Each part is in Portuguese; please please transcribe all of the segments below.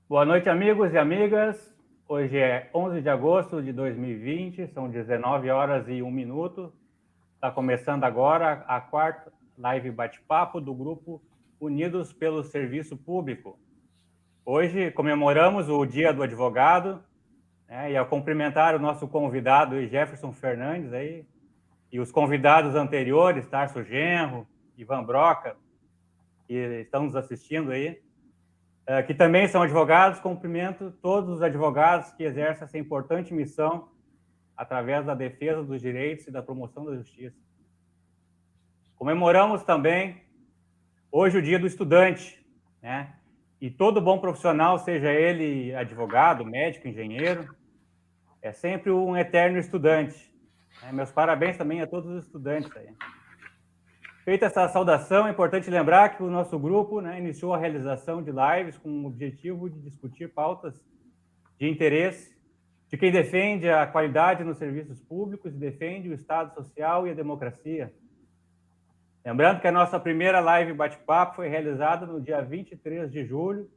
Boa noite, amigos e amigas. Hoje é 11 de agosto de 2020, são 19 horas e 1 minuto. Está começando agora a quarta live bate-papo do grupo Unidos pelo Serviço Público. Hoje comemoramos o Dia do Advogado, né, e ao cumprimentar o nosso convidado Jefferson Fernandes aí, e os convidados anteriores, Tarso Genro, Ivan Broca, que estão nos assistindo aí, que também são advogados, cumprimento todos os advogados que exercem essa importante missão através da defesa dos direitos e da promoção da justiça. Comemoramos também hoje o Dia do Estudante, né? E todo bom profissional, seja ele advogado, médico, engenheiro, é sempre um eterno estudante, né? Meus parabéns também a todos os estudantes aí. Feita essa saudação, é importante lembrar que o nosso grupo, né, iniciou a realização de lives com o objetivo de discutir pautas de interesse de quem defende a qualidade nos serviços públicos e defende o Estado Social e a democracia. Lembrando que a nossa primeira live bate-papo foi realizada no dia 23 de julho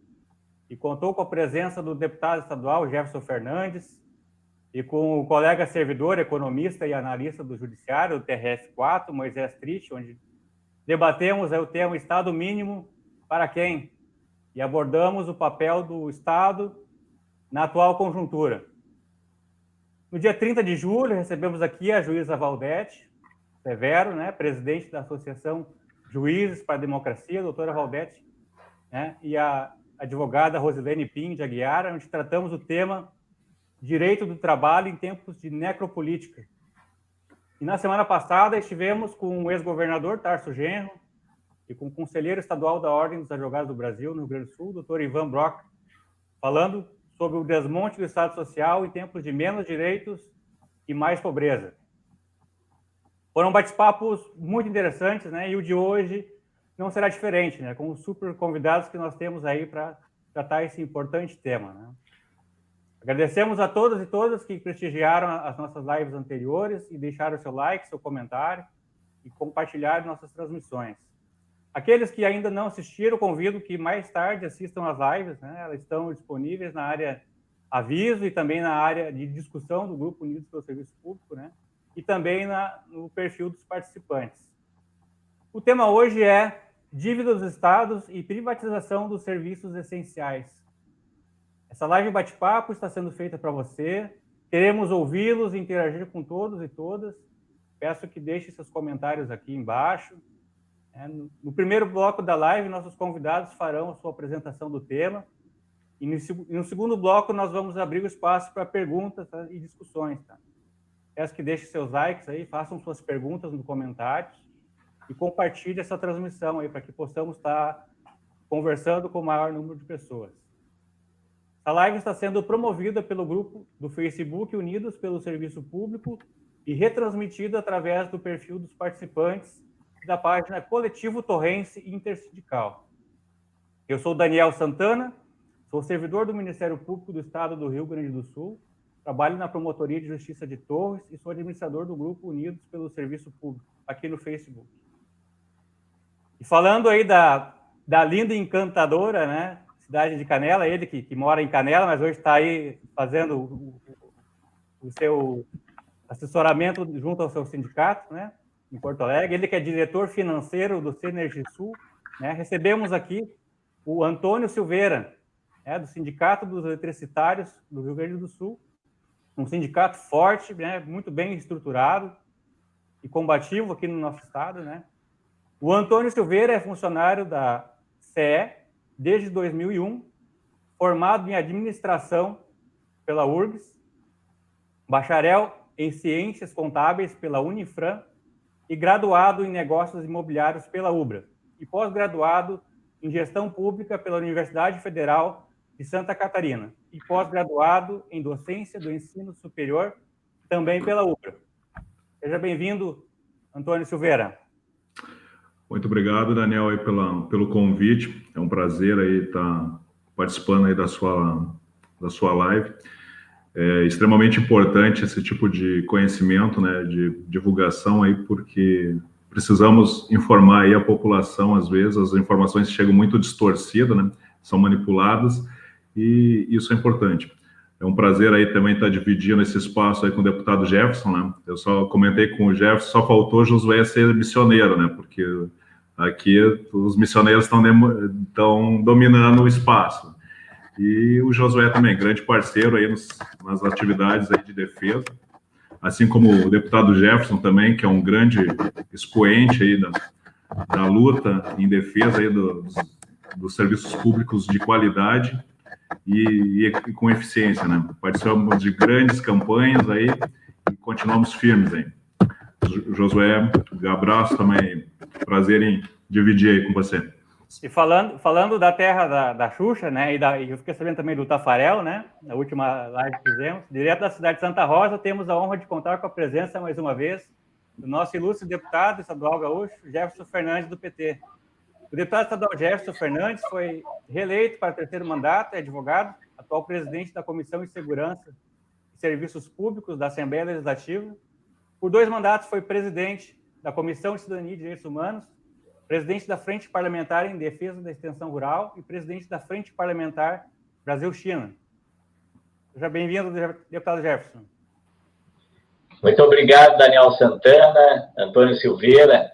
e contou com a presença do deputado estadual Jefferson Fernandes e com o colega servidor, economista e analista do Judiciário, do TRF4, Moisés Triste, onde debatemos o tema Estado mínimo para quem? E abordamos o papel do Estado na atual conjuntura. No dia 30 de julho, recebemos aqui a juíza Valdete Severo, né, presidente da Associação Juízes para a Democracia, doutora Valdete, né, e a advogada Rosilene Pinho de Aguiar, onde tratamos o tema Direito do Trabalho em Tempos de Necropolítica. E na semana passada estivemos com o ex-governador Tarso Genro e com o conselheiro estadual da Ordem dos Advogados do Brasil, no Rio Grande do Sul, doutor Ivan Broca, falando sobre o desmonte do Estado Social em tempos de menos direitos e mais pobreza. Foram bate-papos muito interessantes, né? E o de hoje não será diferente, né? Com os super convidados que nós temos aí para tratar esse importante tema, né? Agradecemos a todos e todas que prestigiaram as nossas lives anteriores e deixaram seu like, seu comentário e compartilharam nossas transmissões. Aqueles que ainda não assistiram, convido que mais tarde assistam às lives, né? Elas estão disponíveis na área aviso e também na área de discussão do Grupo Unidos pelo Serviço Público, né? E também no perfil dos participantes. O tema hoje é dívida dos estados e privatização dos serviços essenciais. Essa live bate-papo está sendo feita para você. Queremos ouvi-los e interagir com todos e todas. Peço que deixe seus comentários aqui embaixo. No primeiro bloco da live, nossos convidados farão a sua apresentação do tema. E no segundo bloco, nós vamos abrir o espaço para perguntas, tá, e discussões. Tá? Peço que deixe seus likes aí, façam suas perguntas nos comentários e compartilhe essa transmissão aí para que possamos estar conversando com o maior número de pessoas. A live está sendo promovida pelo grupo do Facebook Unidos pelo Serviço Público e retransmitida através do perfil dos participantes da página Coletivo Torrense Intersindical. Eu sou Daniel Santana, sou servidor do Ministério Público do Estado do Rio Grande do Sul, trabalho na Promotoria de Justiça de Torres e sou administrador do grupo Unidos pelo Serviço Público, aqui no Facebook. E falando aí da linda e encantadora, né, cidade de Canela, ele que mora em Canela, mas hoje está aí fazendo o seu assessoramento junto ao seu sindicato, né, em Porto Alegre. Ele que é diretor financeiro do Senergisul, né. Recebemos aqui o Antônio Silveira, né, do Sindicato dos Eletricitários do Rio Grande do Sul, um sindicato forte, né, muito bem estruturado e combativo aqui no nosso estado, né. O Antônio Silveira é funcionário da CE desde 2001, formado em administração pela URGS, bacharel em ciências contábeis pela Unifran e graduado em negócios imobiliários pela UBRA e pós-graduado em gestão pública pela Universidade Federal de Santa Catarina e pós-graduado em docência do ensino superior também pela UBRA. Seja bem-vindo, Antônio Silveira. Muito obrigado, Daniel, aí pelo convite. É um prazer aí estar participando aí da sua live. É extremamente importante esse tipo de conhecimento, né, de divulgação aí, porque precisamos informar aí a população, às vezes, as informações chegam muito distorcidas, né? São manipuladas, e isso é importante. É um prazer aí também estar dividindo esse espaço aí com o deputado Jefferson, né? Eu só comentei com o Jefferson, só faltou Josué ser missioneiro, né? Porque aqui os missioneiros estão dominando o espaço. E o Josué também, grande parceiro aí nas atividades aí de defesa, assim como o deputado Jefferson também, que é um grande expoente aí da luta em defesa aí dos serviços públicos de qualidade e com eficiência, né? Participamos de grandes campanhas aí e continuamos firmes aí. Josué, um abraço também, prazer em dividir aí com você. E falando da terra da Xuxa, né, e eu fiquei sabendo também do Tafarel, né, na última live que fizemos, direto da cidade de Santa Rosa, temos a honra de contar com a presença, mais uma vez, do nosso ilustre deputado estadual gaúcho, Jefferson Fernandes, do PT. O deputado estadual Jefferson Fernandes foi reeleito para o 3º mandato, é advogado, atual presidente da Comissão de Segurança e Serviços Públicos da Assembleia Legislativa. Por 2 mandatos foi presidente da Comissão de Cidadania e Direitos Humanos, presidente da Frente Parlamentar em Defesa da Extensão Rural e presidente da Frente Parlamentar Brasil-China. Seja bem-vindo, deputado Jefferson. Muito obrigado, Daniel Santana, Antônio Silveira,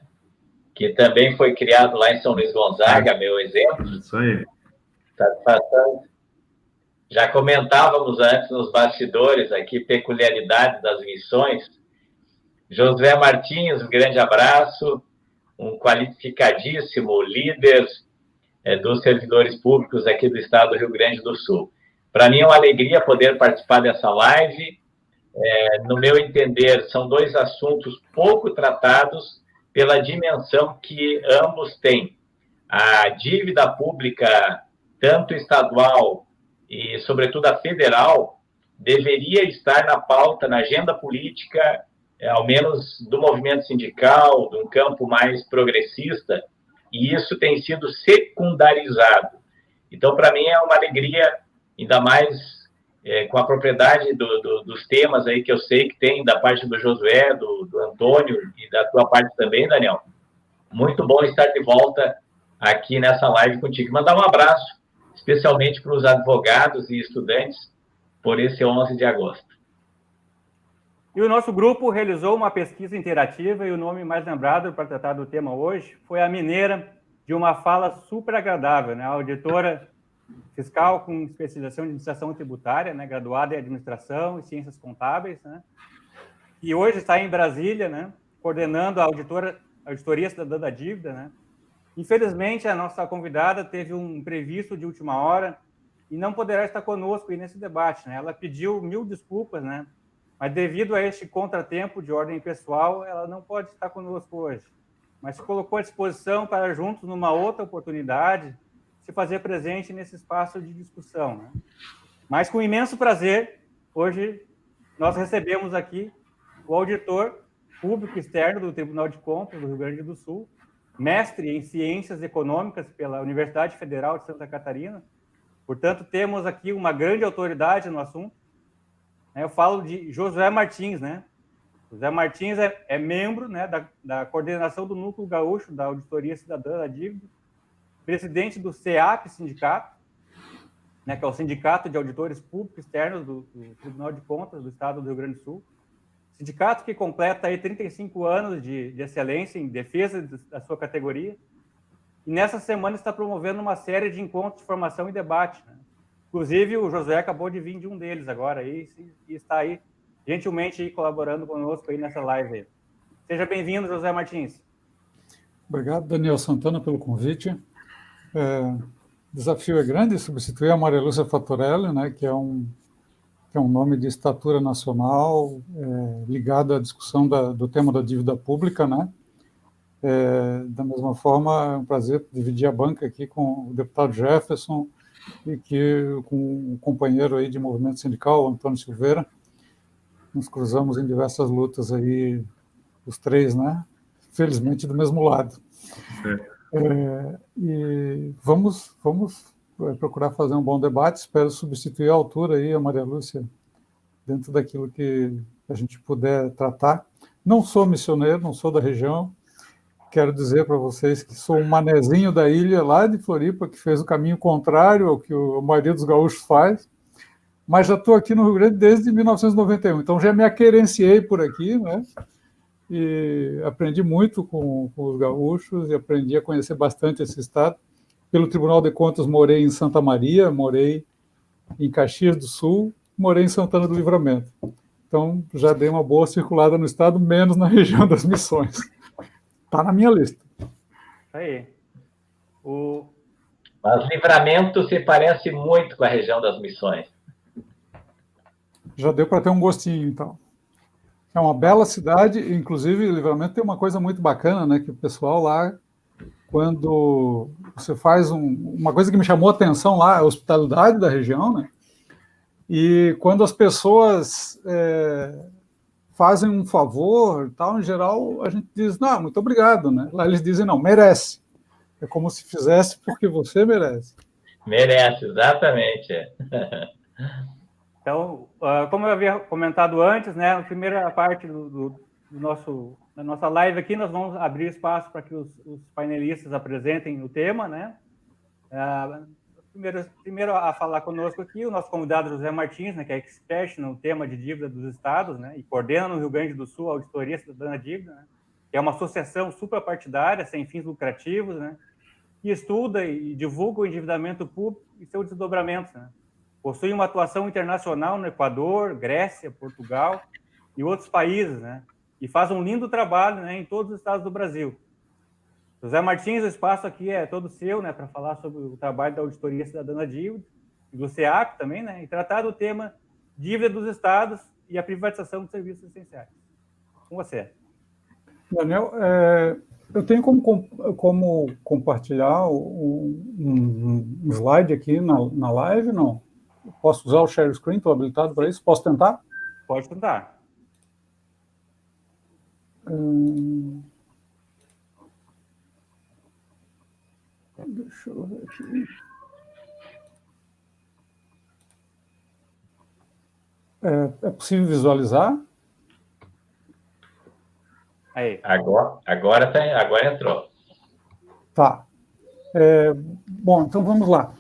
que também foi criado lá em São Luís Gonzaga, meu exemplo. Isso aí. Satisfação. Já comentávamos antes nos bastidores aqui peculiaridades das missões. Josué Martins, um grande abraço, um qualificadíssimo líder dos servidores públicos aqui do estado do Rio Grande do Sul. Para mim é uma alegria poder participar dessa live. No meu entender, são 2 assuntos pouco tratados pela dimensão que ambos têm. A dívida pública, tanto estadual e, sobretudo, a federal, deveria estar na pauta, na agenda política, ao menos do movimento sindical, de um campo mais progressista, e isso tem sido secundarizado. Então, para mim, é uma alegria, ainda mais com a propriedade dos temas aí que eu sei que tem da parte do Josué, do Antônio e da tua parte também, Daniel. Muito bom estar de volta aqui nessa live contigo. Mandar um abraço, especialmente para os advogados e estudantes, por esse 11 de agosto. E o nosso grupo realizou uma pesquisa interativa e o nome mais lembrado para tratar do tema hoje foi a mineira de uma fala super agradável, né? A auditora fiscal com especialização em administração tributária, né? Graduada em administração e ciências contábeis, né? E hoje está em Brasília, né? Coordenando a auditoria cidadã da dívida, né? Infelizmente, a nossa convidada teve um imprevisto de última hora e não poderá estar conosco aí nesse debate, né? Ela pediu 1000 desculpas, né? Mas devido a este contratempo de ordem pessoal, ela não pode estar conosco hoje. Mas se colocou à disposição para juntos, numa outra oportunidade, se fazer presente nesse espaço de discussão, né? Mas com imenso prazer, hoje nós recebemos aqui o auditor público externo do Tribunal de Contas do Rio Grande do Sul, mestre em Ciências Econômicas pela Universidade Federal de Santa Catarina. Portanto, temos aqui uma grande autoridade no assunto. Eu falo de Josué Martins, né? Josué Martins é membro, né, da coordenação do Núcleo Gaúcho da Auditoria Cidadã da Dívida, presidente do CEAP Sindicato, né, que é o Sindicato de Auditores Públicos Externos do Tribunal de Contas do Estado do Rio Grande do Sul. Sindicato que completa aí 35 anos de excelência em defesa da sua categoria. E nessa semana está promovendo uma série de encontros de formação e debate, né? Inclusive, o Josué acabou de vir de um deles agora aí, e está aí gentilmente aí colaborando conosco aí nessa live. Aí. Seja bem-vindo, Josué Martins. Obrigado, Daniel Santana, pelo convite. O desafio é grande, substituir a Maria Lúcia Fattorelli, né, que é um nome de estatura nacional, ligado à discussão do tema da dívida pública, né? Da mesma forma, é um prazer dividir a banca aqui com o deputado Jefferson, e com um companheiro aí de movimento sindical, Antônio Silveira, nos cruzamos em diversas lutas aí, os 3, né? Felizmente do mesmo lado. E vamos procurar fazer um bom debate, espero substituir à altura aí a Maria Lúcia, dentro daquilo que a gente puder tratar. Não sou missioneiro, não sou da região, quero dizer para vocês que sou um manezinho da ilha, lá de Floripa, que fez o caminho contrário ao que a maioria dos gaúchos faz, mas já estou aqui no Rio Grande desde 1991, então já me aquerenciei por aqui, né? E aprendi muito com os gaúchos e aprendi a conhecer bastante esse estado. Pelo Tribunal de Contas, morei em Santa Maria, morei em Caxias do Sul, morei em Santana do Livramento. Então, já dei uma boa circulada no estado, menos na região das Missões. Está na minha lista. Aí. Mas Livramento se parece muito com a região das Missões. Já deu para ter um gostinho, então. É uma bela cidade, inclusive Livramento tem uma coisa muito bacana, né? Que o pessoal lá, quando você faz uma coisa que me chamou a atenção lá, a hospitalidade da região, né? E quando as pessoas fazem um favor, tal, em geral, a gente diz, não, muito obrigado, né? Lá eles dizem, não, merece. É como se fizesse porque você merece. Merece, exatamente. Então, como eu havia comentado antes, né, na primeira parte da nossa live aqui, nós vamos abrir espaço para que os painelistas apresentem o tema, né? Primeiro a falar conosco aqui, o nosso convidado José Martins, né, que é expert no tema de dívida dos estados, né, e coordena no Rio Grande do Sul a Auditoria Cidadã da Dívida, né, que é uma associação suprapartidária, sem fins lucrativos, né, que estuda e divulga o endividamento público e seus desdobramentos, né. Possui uma atuação internacional no Equador, Grécia, Portugal e outros países, né? E faz um lindo trabalho, né, em todos os estados do Brasil. José Martins, o espaço aqui é todo seu, né, para falar sobre o trabalho da Auditoria Cidadã da Dívida e do SEAC também, né, e tratar do tema dívida dos estados e a privatização dos serviços essenciais. Com você. Daniel, eu tenho como compartilhar um slide aqui na live, não? Posso usar o share screen? Estou habilitado para isso? Posso tentar? Pode tentar. Deixa eu ver aqui. É possível visualizar? Aí. Agora entrou. Tá. Bom, então vamos lá.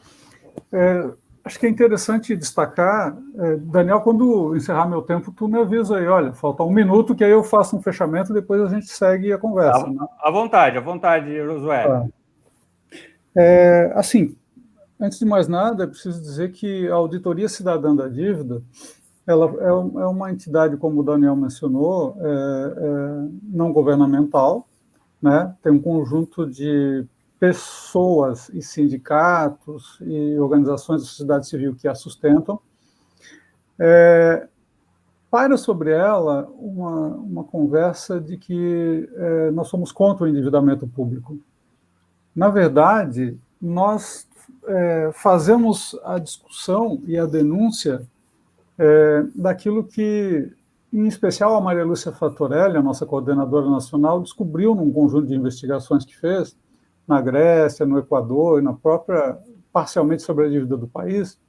Acho que é interessante destacar, Daniel, quando encerrar meu tempo, tu me avisa aí, olha, falta 1 minuto, que aí eu faço um fechamento e depois a gente segue a conversa. Né? À vontade, Josué. Tá. Assim, antes de mais nada, é preciso dizer que a Auditoria Cidadã da Dívida, ela é uma entidade, como o Daniel mencionou, não governamental, né? Tem um conjunto de pessoas e sindicatos e organizações da sociedade civil que a sustentam. Paira sobre ela uma conversa de que nós somos contra o endividamento público. Na verdade, nós fazemos a discussão e a denúncia daquilo que, em especial, a Maria Lúcia Fattorelli, a nossa coordenadora nacional, descobriu num conjunto de investigações que fez na Grécia, no Equador e na própria, parcialmente sobre a dívida do país,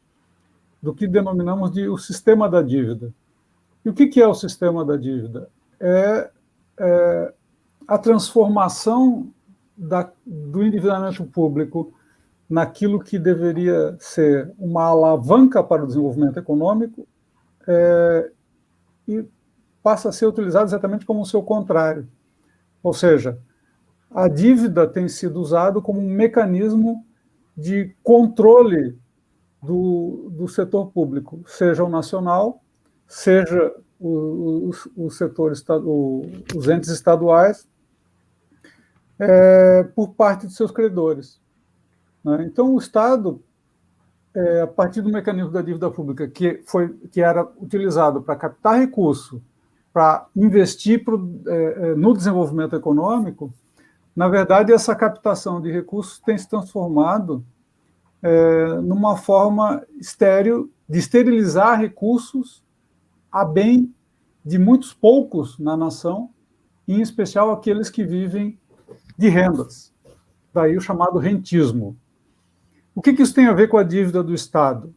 do que denominamos de o sistema da dívida. E o que é o sistema da dívida? É a transformação do endividamento público naquilo que deveria ser uma alavanca para o desenvolvimento econômico e passa a ser utilizado exatamente como o seu contrário. Ou seja, a dívida tem sido usada como um mecanismo de controle do setor público, seja o nacional, seja o setor os entes estaduais, por parte de seus credores. Né? Então, o Estado, a partir do mecanismo da dívida pública, que era utilizado para captar recurso, para investir no desenvolvimento econômico, na verdade, essa captação de recursos tem se transformado numa forma estéril de esterilizar recursos a bem de muitos poucos na nação, em especial aqueles que vivem de rendas. Daí o chamado rentismo. O que isso tem a ver com a dívida do Estado?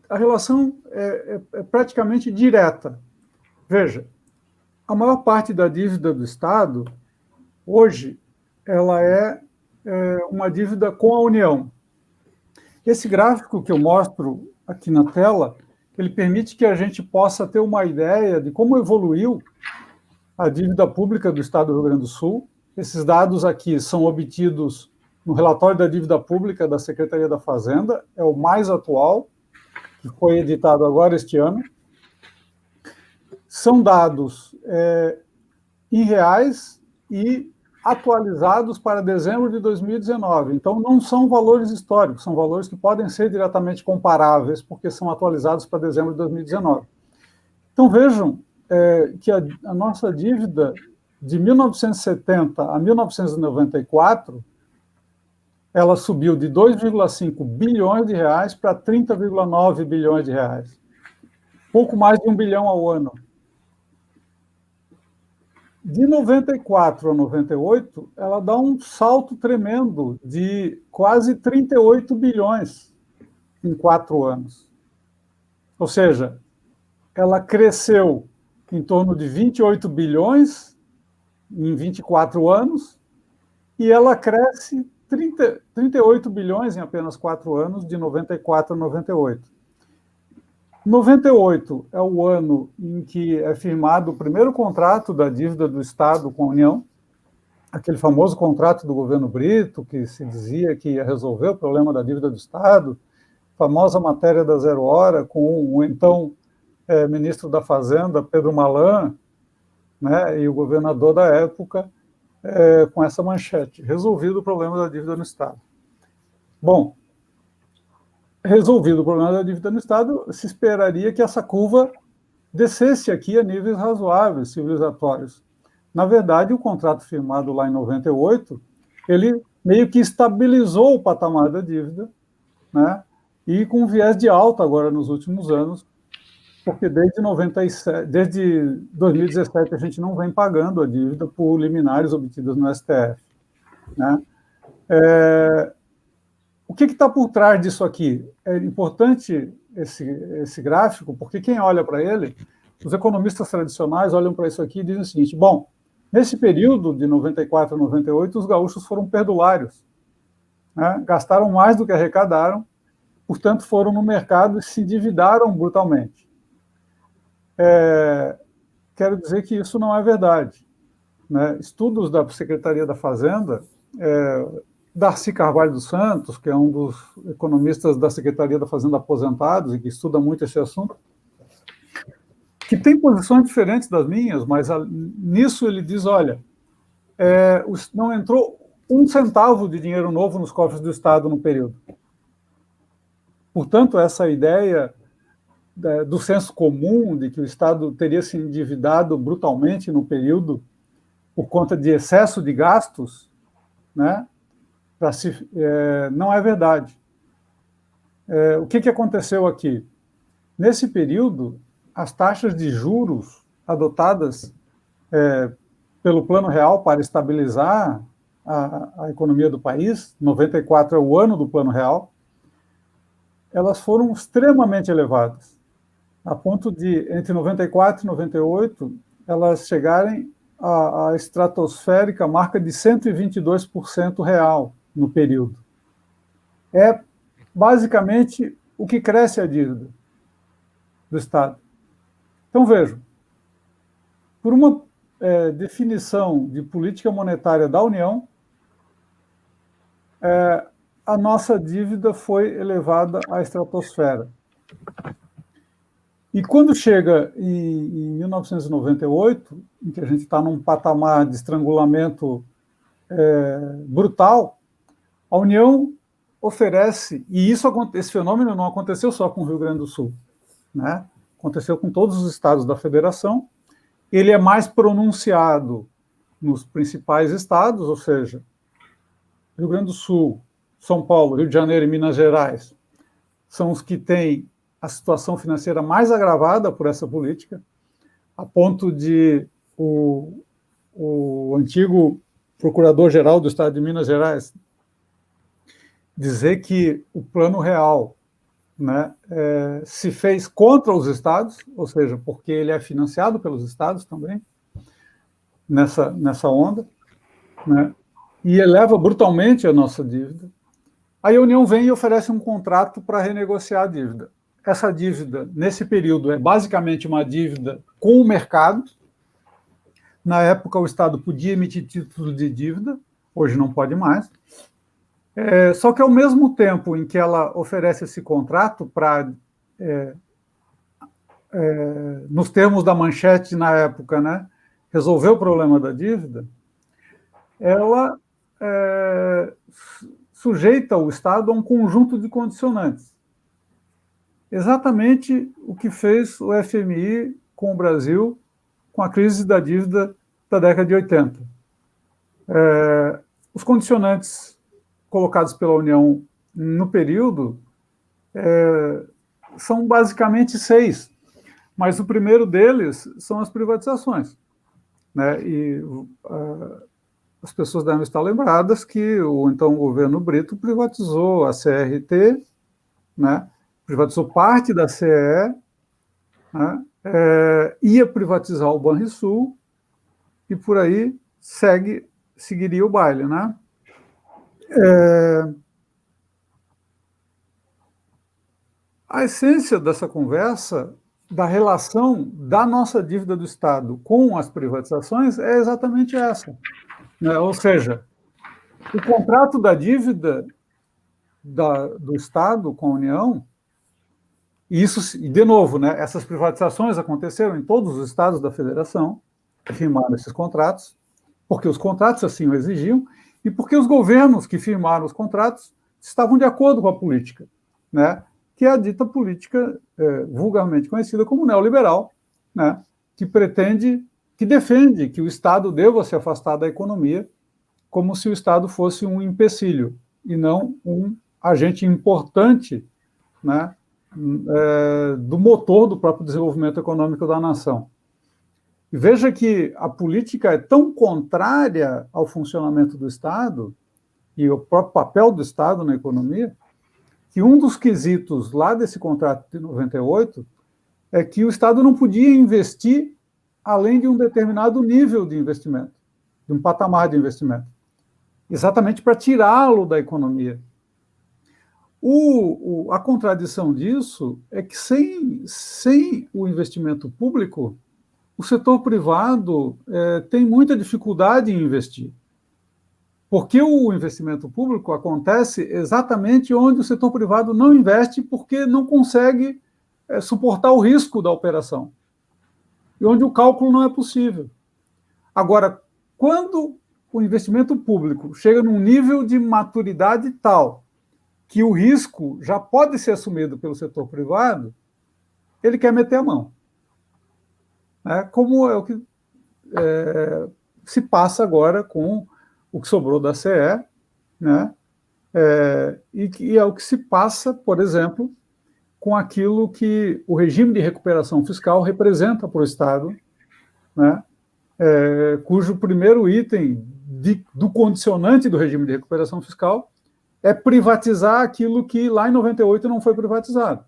A relação é praticamente direta. Veja, a maior parte da dívida do Estado, hoje, ela é uma dívida com a União. Esse gráfico que eu mostro aqui na tela, ele permite que a gente possa ter uma ideia de como evoluiu a dívida pública do Estado do Rio Grande do Sul. Esses dados aqui são obtidos no relatório da dívida pública da Secretaria da Fazenda, é o mais atual, que foi editado agora este ano. São dados em reais e atualizados para dezembro de 2019. Então, não são valores históricos, são valores que podem ser diretamente comparáveis, porque são atualizados para dezembro de 2019. Então, vejam que a nossa dívida de 1970 a 1994, ela subiu de 2,5 bilhões de reais para 30,9 bilhões de reais. Pouco mais de 1 bilhão ao ano. De 94 a 98, ela dá um salto tremendo de quase 38 bilhões em 4 anos. Ou seja, ela cresceu em torno de 28 bilhões em 24 anos e ela cresce 38 bilhões em apenas 4 anos, de 94 a 98. 98 é o ano em que é firmado o primeiro contrato da dívida do Estado com a União, aquele famoso contrato do governo Brito, que se dizia que ia resolver o problema da dívida do Estado, famosa matéria da Zero Hora, com o então ministro da Fazenda, Pedro Malan, né, e o governador da época, com essa manchete: resolvido o problema da dívida no Estado. Bom, resolvido o problema da dívida no Estado, se esperaria que essa curva descesse aqui a níveis razoáveis, civilizatórios. Na verdade, o contrato firmado lá em 98, ele meio que estabilizou o patamar da dívida, né? E com viés de alta agora nos últimos anos, porque desde 2017 a gente não vem pagando a dívida por liminares obtidas no STF, né? O que está por trás disso aqui? É importante esse gráfico, porque quem olha para ele, os economistas tradicionais olham para isso aqui e dizem o seguinte: bom, nesse período de 94 a 98, os gaúchos foram perdulários, né? Gastaram mais do que arrecadaram, portanto foram no mercado e se endividaram brutalmente. Quero dizer que isso não é verdade, né? Estudos da Secretaria da Fazenda, Darcy Carvalho dos Santos, que é um dos economistas da Secretaria da Fazenda aposentados e que estuda muito esse assunto, que tem posições diferentes das minhas, mas nisso ele diz: olha, não entrou 1 centavo de dinheiro novo nos cofres do Estado no período. Portanto, essa ideia do senso comum de que o Estado teria se endividado brutalmente no período por conta de excesso de gastos, né, não é verdade. O que aconteceu aqui? Nesse período, as taxas de juros adotadas pelo Plano Real para estabilizar a economia do país, 94 é o ano do Plano Real, elas foram extremamente elevadas, a ponto de, entre 94 e 98, elas chegarem à estratosférica marca de 122% real no período. É basicamente o que cresce a dívida do Estado. Então, vejam, por uma definição de política monetária da União, a nossa dívida foi elevada à estratosfera. E quando chega em 1998, em que a gente está num patamar de estrangulamento brutal, a União oferece, e esse fenômeno não aconteceu só com o Rio Grande do Sul, né? Aconteceu com todos os estados da federação. Ele é mais pronunciado nos principais estados, ou seja, Rio Grande do Sul, São Paulo, Rio de Janeiro e Minas Gerais são os que têm a situação financeira mais agravada por essa política, a ponto de o antigo procurador-geral do Estado de Minas Gerais dizer que o Plano Real, né, se fez contra os estados, ou seja, porque ele é financiado pelos estados também, nessa onda, né? E eleva brutalmente a nossa dívida. Aí a União vem e oferece um contrato para renegociar a dívida. Essa dívida, nesse período, é basicamente uma dívida com o mercado. Na época, o Estado podia emitir títulos de dívida, hoje não pode mais. Só que, ao mesmo tempo em que ela oferece esse contrato para, nos termos da manchete na época, né, resolver o problema da dívida, ela sujeita o Estado a um conjunto de condicionantes. Exatamente o que fez o FMI com o Brasil com a crise da dívida da década de 80. Os condicionantes colocados pela União no período são basicamente 6, mas o primeiro deles são as privatizações, né? E as pessoas devem estar lembradas que o então governo Brito privatizou a CRT, né? Privatizou parte da CE, né? Ia privatizar o Banrisul, e por aí seguiria o baile, né? A essência dessa conversa, da relação da nossa dívida do Estado com as privatizações, é exatamente essa, né? Ou seja, o contrato da dívida do Estado com a União, e isso, de novo, né, essas privatizações aconteceram em todos os estados da federação, que firmaram esses contratos, porque os contratos assim o exigiam, e porque os governos que firmaram os contratos estavam de acordo com a política, né, que é a dita política vulgarmente conhecida como neoliberal, né, que defende que o Estado deva se afastar da economia como se o Estado fosse um empecilho e não um agente importante, né, do motor do próprio desenvolvimento econômico da nação. E veja que a política é tão contrária ao funcionamento do Estado e ao próprio papel do Estado na economia, que um dos quesitos lá desse contrato de 98 é que o Estado não podia investir além de um determinado nível de investimento, de um patamar de investimento, exatamente para tirá-lo da economia. A contradição disso é que sem o investimento público, o setor privado tem muita dificuldade em investir. Porque o investimento público acontece exatamente onde o setor privado não investe porque não consegue suportar o risco da operação. E onde o cálculo não é possível. Agora, quando o investimento público chega num nível de maturidade tal que o risco já pode ser assumido pelo setor privado, ele quer meter a mão. Como é o que se passa agora com o que sobrou da CE, né? E é o que se passa, por exemplo, com aquilo que o regime de recuperação fiscal representa para o Estado, né? Cujo primeiro item do condicionante do regime de recuperação fiscal é privatizar aquilo que lá em 98 não foi privatizado,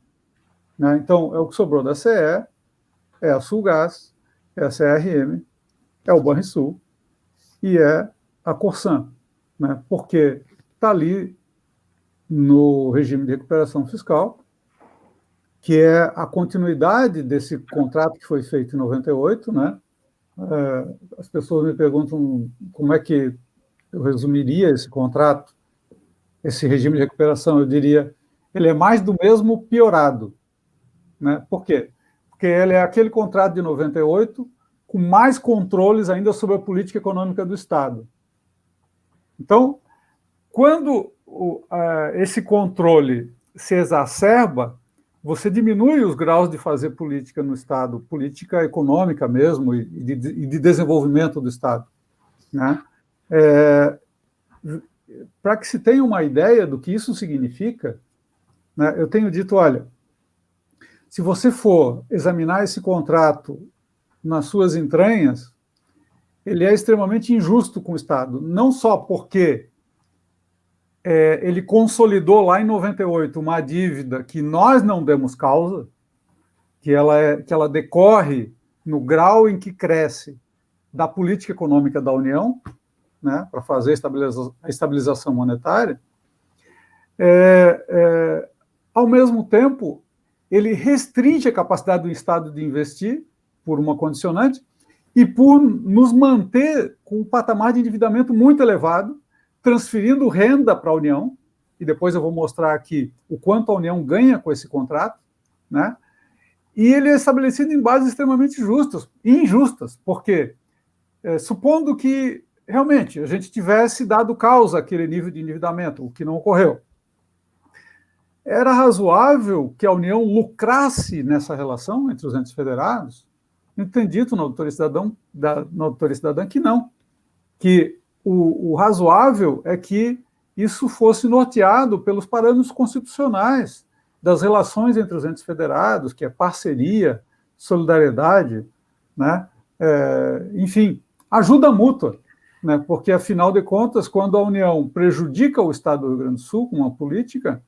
né? Então, é o que sobrou da CE, é a Sulgás, é a CRM, é o Banrisul e é a Corsan, né? Porque está ali no regime de recuperação fiscal, que é a continuidade desse contrato que foi feito em 98, né? As pessoas me perguntam como é que eu resumiria esse contrato, esse regime de recuperação. Eu diria, ele é mais do mesmo piorado, né? Por quê? Porque ele é aquele contrato de 98 com mais controles ainda sobre a política econômica do Estado. Então, quando esse controle se exacerba, você diminui os graus de fazer política no Estado, política econômica mesmo, e de desenvolvimento do Estado, né? Para que se tenha uma ideia do que isso significa, né, eu tenho dito, olha, se você for examinar esse contrato nas suas entranhas, ele é extremamente injusto com o Estado, não só porque ele consolidou lá em 98 uma dívida que nós não demos causa, que ela decorre no grau em que cresce da política econômica da União, né, para fazer a estabilização monetária, ao mesmo tempo, ele restringe a capacidade do Estado de investir, por uma condicionante, e por nos manter com um patamar de endividamento muito elevado, transferindo renda para a União, e depois eu vou mostrar aqui o quanto a União ganha com esse contrato, né? E ele é estabelecido em bases extremamente injustas, porque, supondo que realmente a gente tivesse dado causa àquele nível de endividamento, o que não ocorreu, era razoável que a União lucrasse nessa relação entre os entes federados? Não tem dito na Doutora Cidadã que não, que o razoável é que isso fosse norteado pelos parâmetros constitucionais das relações entre os entes federados, que é parceria, solidariedade, né? Enfim, ajuda mútua, né? Porque, afinal de contas, quando a União prejudica o Estado do Rio Grande do Sul com uma política,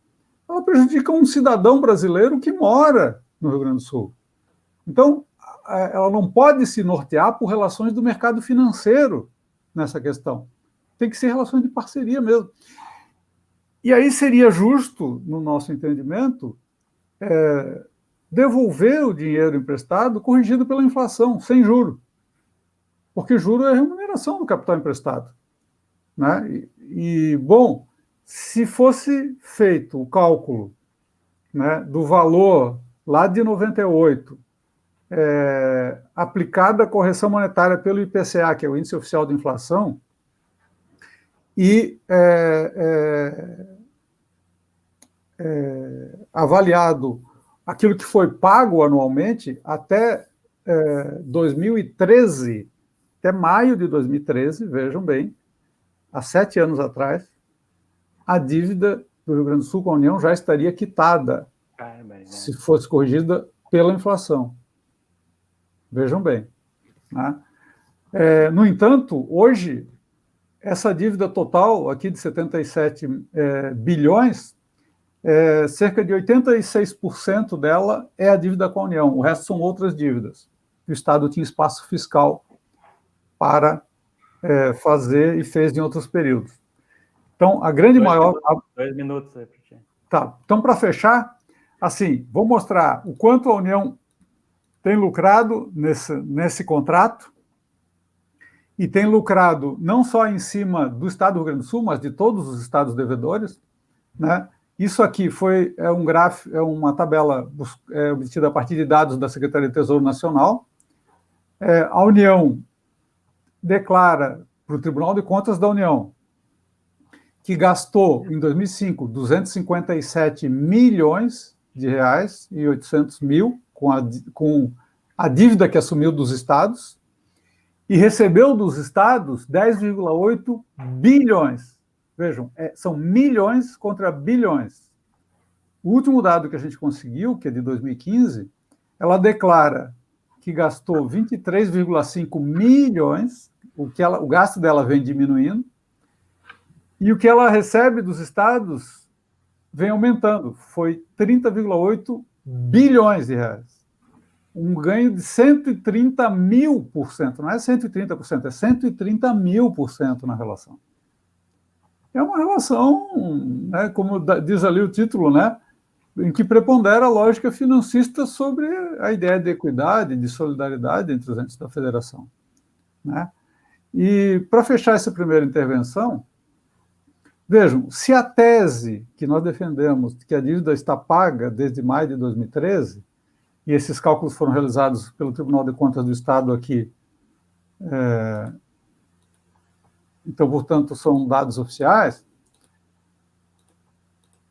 ela prejudica um cidadão brasileiro que mora no Rio Grande do Sul. Então, ela não pode se nortear por relações do mercado financeiro nessa questão. Tem que ser relações de parceria mesmo. E aí seria justo, no nosso entendimento, devolver o dinheiro emprestado corrigido pela inflação, sem juro. Porque juro é a remuneração do capital emprestado, né? Bom, se fosse feito o cálculo, né, do valor lá de 98, aplicada a correção monetária pelo IPCA, que é o Índice Oficial de Inflação, e avaliado aquilo que foi pago anualmente até 2013, até maio de 2013, vejam bem, há 7 anos atrás, a dívida do Rio Grande do Sul com a União já estaria quitada, se fosse corrigida pela inflação. Vejam bem, né? No entanto, hoje, essa dívida total aqui de 77 bilhões, cerca de 86% dela é a dívida com a União, o resto são outras dívidas. O Estado tinha espaço fiscal para fazer e fez em outros períodos. Então, a grande maior... 2 minutos aí, Putin. Tá, então, para fechar, assim, vou mostrar o quanto a União tem lucrado nesse contrato, e tem lucrado não só em cima do Estado do Rio Grande do Sul, mas de todos os estados devedores, né? Isso aqui é uma tabela obtida a partir de dados da Secretaria de Tesouro Nacional. A União declara para o Tribunal de Contas da União que gastou, em 2005, 257 milhões de reais e 800 mil com a dívida que assumiu dos estados, e recebeu dos estados 10,8 bilhões. Vejam, são milhões contra bilhões. O último dado que a gente conseguiu, que é de 2015, ela declara que gastou 23,5 milhões, o gasto dela vem diminuindo, e o que ela recebe dos estados vem aumentando. Foi 30,8 bilhões de reais. Um ganho de 130.000%. Não é 130%, é 130.000% na relação. É uma relação, né, como diz ali o título, né, em que prepondera a lógica financista sobre a ideia de equidade, de solidariedade entre os entes da federação, né? E, para fechar essa primeira intervenção, vejam, se a tese que nós defendemos de que a dívida está paga desde maio de 2013, e esses cálculos foram realizados pelo Tribunal de Contas do Estado aqui, então, portanto, são dados oficiais,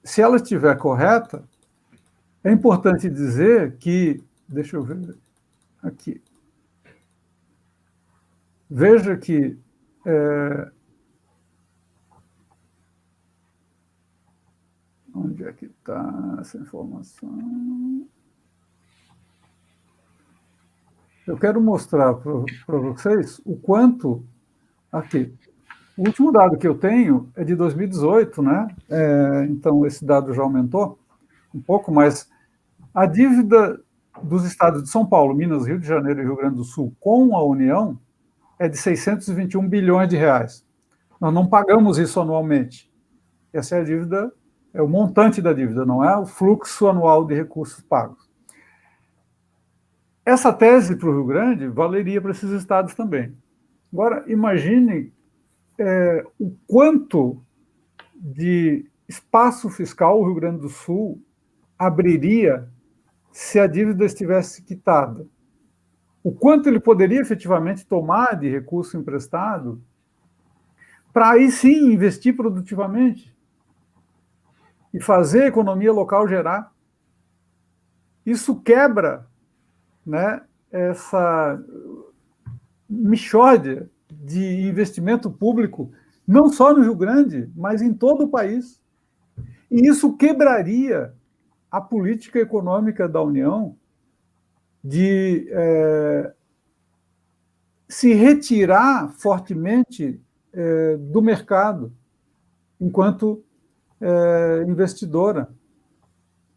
se ela estiver correta, é importante dizer que, deixa eu ver aqui, veja que onde é que está essa informação? Eu quero mostrar para vocês o quanto, aqui, o último dado que eu tenho é de 2018, né? Então, esse dado já aumentou um pouco, mas a dívida dos estados de São Paulo, Minas, Rio de Janeiro e Rio Grande do Sul com a União é de 621 bilhões de reais. Nós não pagamos isso anualmente. Essa é a dívida, é o montante da dívida, não é o fluxo anual de recursos pagos. Essa tese para o Rio Grande valeria para esses estados também. Agora, imagine o quanto de espaço fiscal o Rio Grande do Sul abriria se a dívida estivesse quitada. O quanto ele poderia efetivamente tomar de recurso emprestado para aí sim investir produtivamente e fazer a economia local gerar. Isso quebra, né, essa mixórdia de investimento público, não só no Rio Grande, mas em todo o país. E isso quebraria a política econômica da União de se retirar fortemente do mercado enquanto investidora.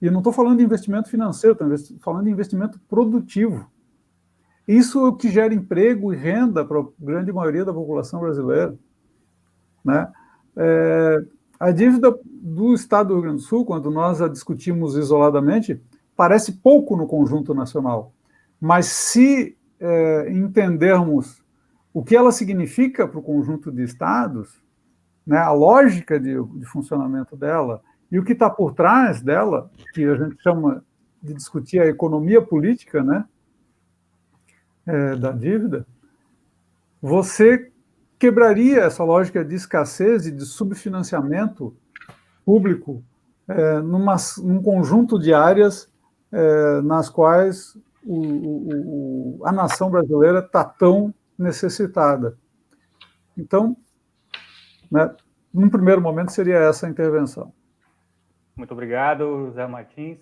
E eu não estou falando de investimento financeiro, estou falando de investimento produtivo. Isso é o que gera emprego e renda para a grande maioria da população brasileira, né? A dívida do Estado do Rio Grande do Sul, quando nós a discutimos isoladamente, parece pouco no conjunto nacional. Mas se entendermos o que ela significa para o conjunto de estados, né, a lógica de funcionamento dela e o que está por trás dela, que a gente chama de discutir a economia política, né, da dívida, você quebraria essa lógica de escassez e de subfinanciamento público num conjunto de áreas nas quais a nação brasileira está tão necessitada. Então, né, num primeiro momento, seria essa a intervenção. Muito obrigado, José Martins.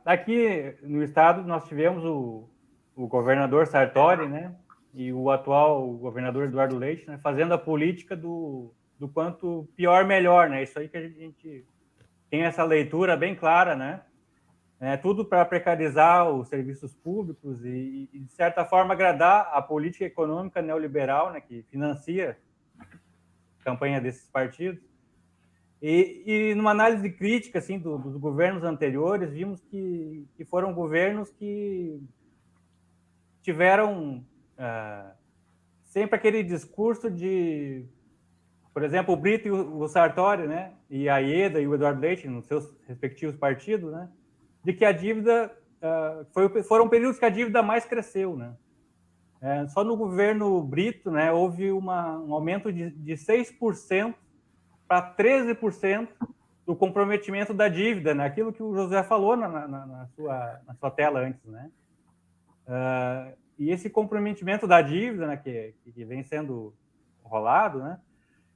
Aqui no estado, nós tivemos o governador Sartori, né, e o atual governador Eduardo Leite, né, fazendo a política do quanto pior, melhor, né? Isso aí que a gente tem essa leitura bem clara, né? Tudo para precarizar os serviços públicos e, de certa forma, agradar a política econômica neoliberal, né, que financia a campanha desses partidos. E numa análise crítica assim, dos governos anteriores, vimos que foram governos que tiveram sempre aquele discurso de, por exemplo, o Brito e o Sartori, né, e a Ieda e o Eduardo Leite, nos seus respectivos partidos, né, de que a dívida foram períodos que a dívida mais cresceu, né? Só no governo Brito, né, houve um aumento de 6% para 13% do comprometimento da dívida, né? Aquilo que o José falou na sua tela antes, né? E esse comprometimento da dívida, né, que vem sendo rolado, né?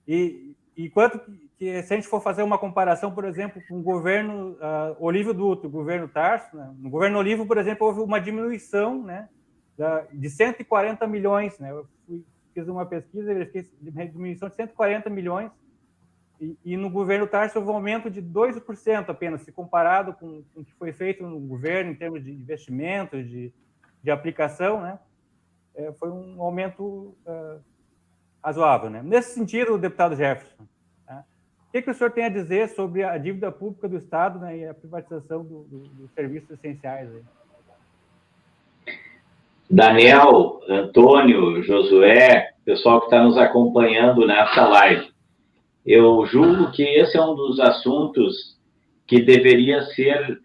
E quanto que, se a gente for fazer uma comparação, por exemplo, com o governo Olívio Dutra, o governo Tarso, né? No governo Olívio, por exemplo, houve uma diminuição, né, de 140 milhões, né? Eu fiz uma pesquisa e verifiquei uma diminuição de 140 milhões, e no governo Tarso houve um aumento de 2% apenas, se comparado com o que foi feito no governo em termos de investimentos, de aplicação, né? Foi um aumento razoável, né? Nesse sentido, deputado Jefferson, tá? O que o senhor tem a dizer sobre a dívida pública do Estado, né, e a privatização dos serviços essenciais aí? Daniel, Antônio, Josué, pessoal que está nos acompanhando nessa live, eu julgo que esse é um dos assuntos que deveria ser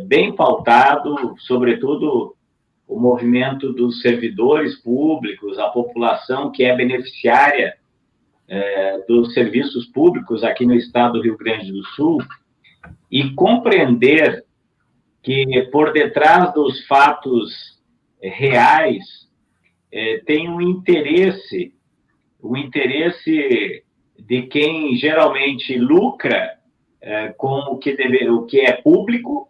bem pautado, sobretudo o movimento dos servidores públicos, a população que é beneficiária dos serviços públicos aqui no estado do Rio Grande do Sul, e compreender que por detrás dos fatos reais tem um interesse de quem geralmente lucra com o que é público,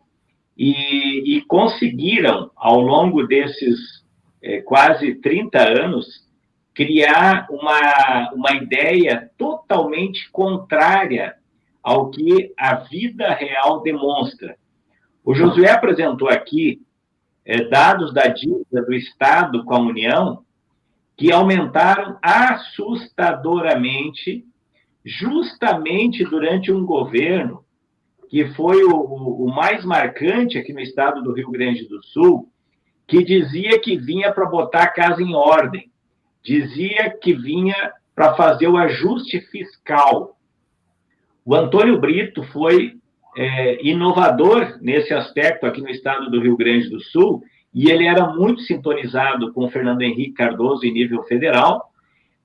e conseguiram, ao longo desses quase 30 anos, criar uma ideia totalmente contrária ao que a vida real demonstra. O Josué apresentou aqui dados da dívida do Estado com a União, que aumentaram assustadoramente, justamente durante um governo que foi o mais marcante aqui no estado do Rio Grande do Sul, que dizia que vinha para botar a casa em ordem, dizia que vinha para fazer o ajuste fiscal. O Antônio Brito foi inovador nesse aspecto aqui no estado do Rio Grande do Sul, e ele era muito sintonizado com o Fernando Henrique Cardoso em nível federal,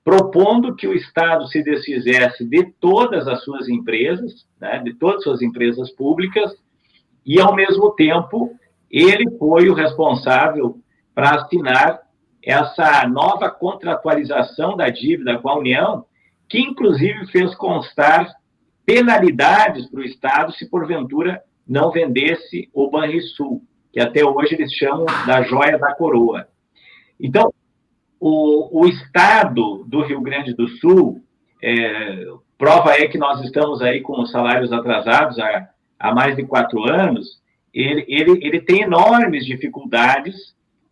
propondo que o Estado se desfizesse de todas as suas empresas, né, de todas as suas empresas públicas, e, ao mesmo tempo, ele foi o responsável para assinar essa nova contratualização da dívida com a União, que, inclusive, fez constar penalidades para o Estado se, porventura, não vendesse o Banrisul, que até hoje eles chamam da joia da coroa. Então, o Estado do Rio Grande do Sul, prova é que nós estamos aí com os salários atrasados há mais de 4 anos, ele tem enormes dificuldades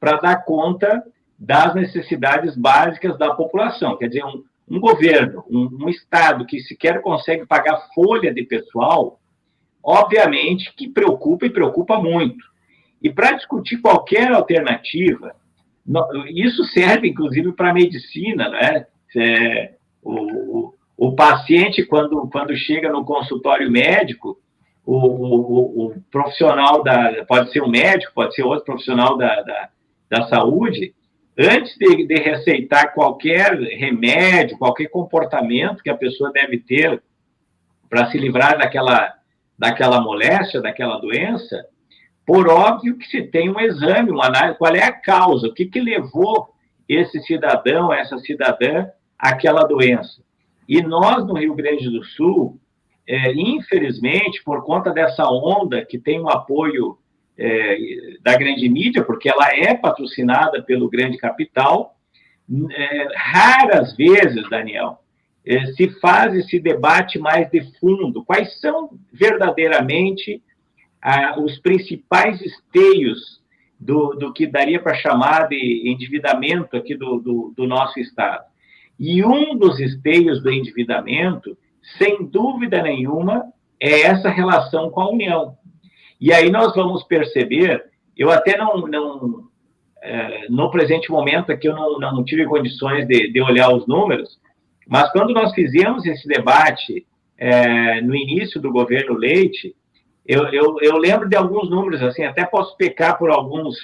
para dar conta das necessidades básicas da população. Quer dizer, um governo, um Estado que sequer consegue pagar folha de pessoal, obviamente que preocupa e preocupa muito. E para discutir qualquer alternativa, isso serve, inclusive, para a medicina, né? O paciente, quando chega no consultório médico, o profissional pode ser um médico, pode ser outro profissional da saúde, antes de receitar qualquer remédio, qualquer comportamento que a pessoa deve ter para se livrar daquela moléstia, daquela doença, por óbvio que se tem um exame, uma análise, qual é a causa, o que levou esse cidadão, essa cidadã, àquela doença. E nós, no Rio Grande do Sul, infelizmente, por conta dessa onda que tem um apoio da grande mídia, porque ela é patrocinada pelo grande capital, raras vezes, Daniel, se faz esse debate mais de fundo. Quais são verdadeiramente os principais esteios do que daria para chamar de endividamento aqui do nosso Estado? E um dos esteios do endividamento, sem dúvida nenhuma, é essa relação com a União. E aí nós vamos perceber, eu até no presente momento aqui eu não tive condições de olhar os números, mas quando nós fizemos esse debate no início do governo Leite, eu lembro de alguns números, assim, até posso pecar por alguns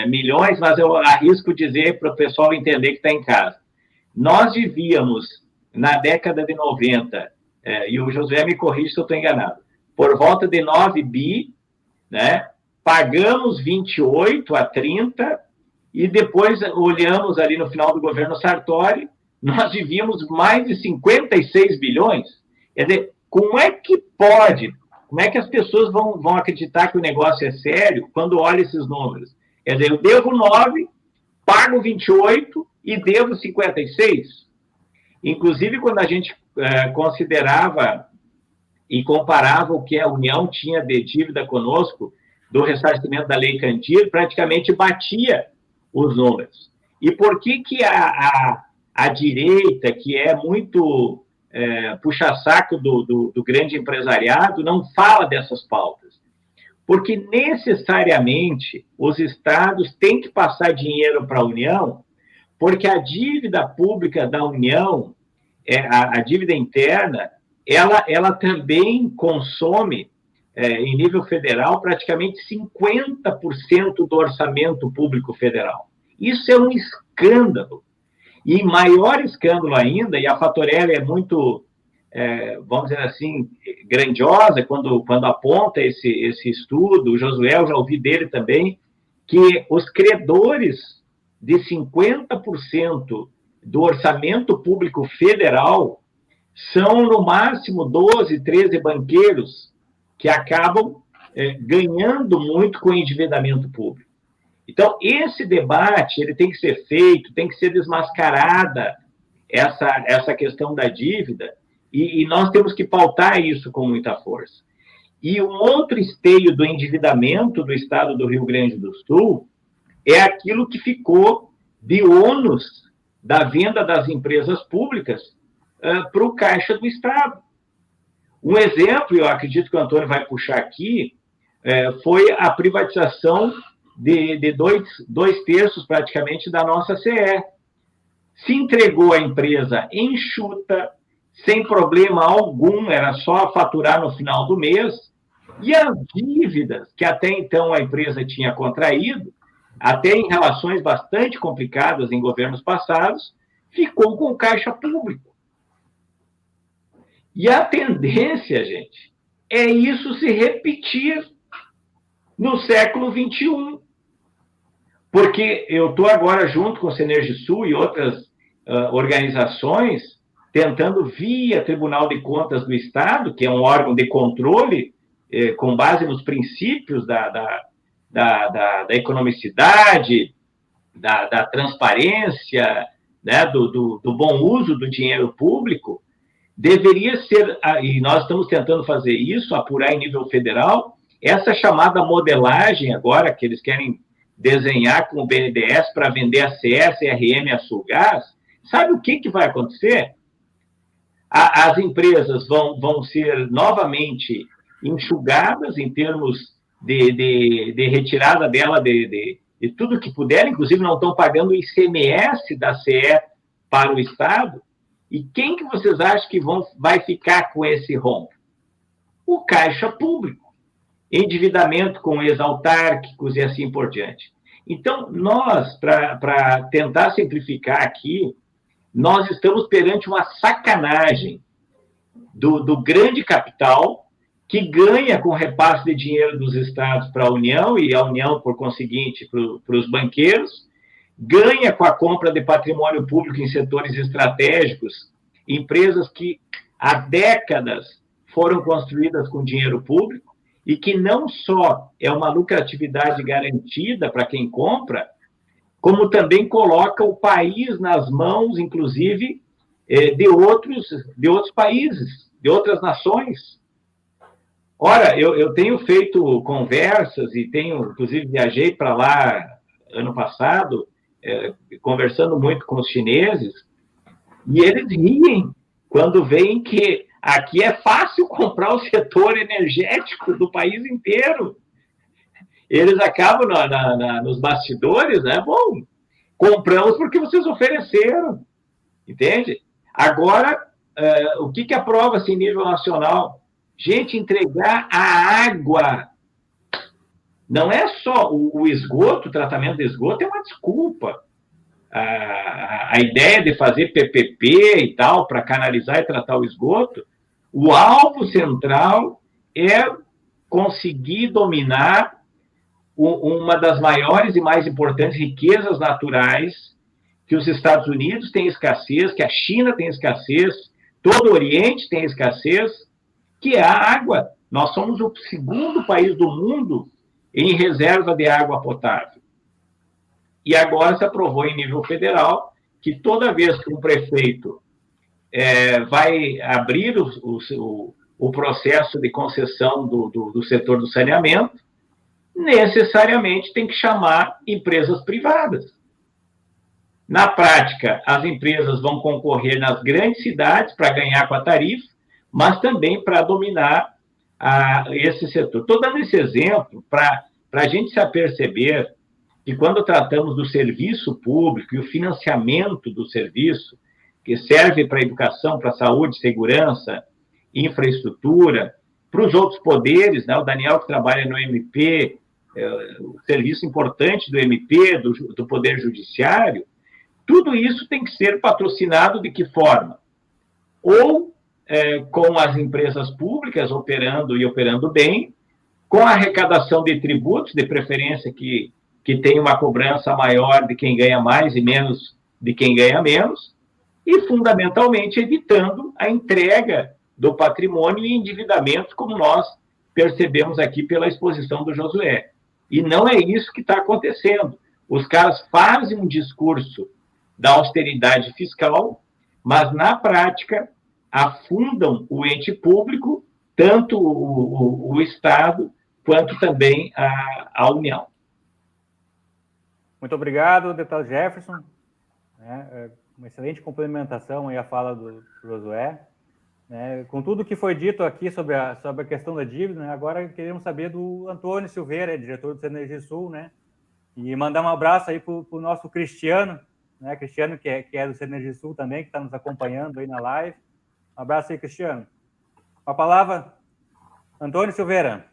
milhões, mas eu arrisco dizer para o pessoal entender que está em casa. Nós devíamos, na década de 90, e o Josué me corrige se eu estou enganado, por volta de 9 bi, né? Pagamos 28 a 30, e depois olhamos ali no final do governo Sartori, nós devíamos mais de 56 bilhões. Quer dizer, como é que pode, como é que as pessoas vão acreditar que o negócio é sério quando olham esses números? Quer dizer, eu devo 9, pago 28 e devo 56. Inclusive, quando a gente considerava e comparava o que a União tinha de dívida conosco, do ressarcimento da Lei Candir, praticamente batia os números. E por que a direita, que é muito puxa-saco do grande empresariado, não fala dessas pautas? Porque necessariamente os estados têm que passar dinheiro para a União, porque a dívida pública da União, a dívida interna, ela também consome, em nível federal, praticamente 50% do orçamento público federal. Isso é um escândalo. E maior escândalo ainda, e a Fatorelli é muito, vamos dizer assim, grandiosa quando aponta esse estudo, o Josué, eu já ouvi dele também, que os credores de 50% do orçamento público federal são, no máximo, 12, 13 banqueiros que acabam ganhando muito com o endividamento público. Então, esse debate ele tem que ser feito, tem que ser desmascarada essa questão da dívida, e nós temos que pautar isso com muita força. E um outro esteio do endividamento do estado do Rio Grande do Sul é aquilo que ficou de ônus da venda das empresas públicas para o caixa do Estado. Um exemplo, eu acredito que o Antônio vai puxar aqui, foi a privatização de dois terços, praticamente, da nossa CE. Se entregou a empresa enxuta, sem problema algum, era só faturar no final do mês, e as dívidas que até então a empresa tinha contraído, até em relações bastante complicadas em governos passados, ficou com o caixa público. E a tendência, gente, é isso se repetir no século XXI. Porque eu estou agora, junto com o Senergisul e outras organizações, tentando, via Tribunal de Contas do Estado, que é um órgão de controle, com base nos princípios da economicidade, da transparência, né, do bom uso do dinheiro público, deveria ser, e nós estamos tentando fazer isso, apurar em nível federal, essa chamada modelagem agora, que eles querem desenhar com o BNDES para vender a CE, CRM, a Sulgás, sabe o que vai acontecer? As empresas vão ser novamente enxugadas em termos de retirada dela de tudo que puder, inclusive não estão pagando o ICMS da CE para o Estado. E quem que vocês acham que vai ficar com esse rombo? O caixa público. Endividamento com exautárquicos e assim por diante. Então, nós, para tentar simplificar aqui, nós estamos perante uma sacanagem do grande capital que ganha com repasse de dinheiro dos estados para a União e a União, por conseguinte, para os banqueiros, ganha com a compra de patrimônio público em setores estratégicos, empresas que há décadas foram construídas com dinheiro público e que não só é uma lucratividade garantida para quem compra, como também coloca o país nas mãos, inclusive, de outros países, de outras nações. Ora, eu tenho feito conversas e inclusive, viajei para lá ano passado, conversando muito com os chineses, e eles riem quando veem que aqui é fácil comprar o setor energético do país inteiro. Eles acabam nos bastidores, né? Bom, compramos porque vocês ofereceram, entende? Agora, o que aprova-se em nível nacional? Gente, entregar a água. Não é só o esgoto, o tratamento de esgoto é uma desculpa. A ideia de fazer PPP e tal, para canalizar e tratar o esgoto, o alvo central é conseguir dominar uma das maiores e mais importantes riquezas naturais que os Estados Unidos têm escassez, que a China tem escassez, todo o Oriente tem escassez, que é a água. Nós somos o segundo país do mundo em reserva de água potável. E agora se aprovou em nível federal que toda vez que um prefeito vai abrir o processo de concessão do setor do saneamento, necessariamente tem que chamar empresas privadas. Na prática, as empresas vão concorrer nas grandes cidades para ganhar com a tarifa, mas também para dominar esse setor. Estou dando esse exemplo para a gente se aperceber que quando tratamos do serviço público e o financiamento do serviço, que serve para a educação, para a saúde, segurança, infraestrutura, para os outros poderes, né? O Daniel que trabalha no MP, o serviço importante do MP, do Poder Judiciário, tudo isso tem que ser patrocinado de que forma? Ou com as empresas públicas operando bem, com a arrecadação de tributos, de preferência que tem uma cobrança maior de quem ganha mais e menos de quem ganha menos, e, fundamentalmente, evitando a entrega do patrimônio e endividamentos, como nós percebemos aqui pela exposição do Josué. E não é isso que está acontecendo. Os caras fazem um discurso da austeridade fiscal, mas, na prática, afundam o ente público, tanto o Estado, quanto também a União. Muito obrigado, deputado Jefferson. né? Uma excelente complementação aí à fala do Josué. Né? Com tudo que foi dito aqui sobre a questão da dívida, né? Agora queremos saber do Antônio Silveira, diretor do Senergisul, né? E mandar um abraço aí para o nosso Cristiano, né? Cristiano, que é do Senergisul também, que está nos acompanhando aí na live. Um abraço aí, Cristiano. Com a palavra, Antônio Silveira.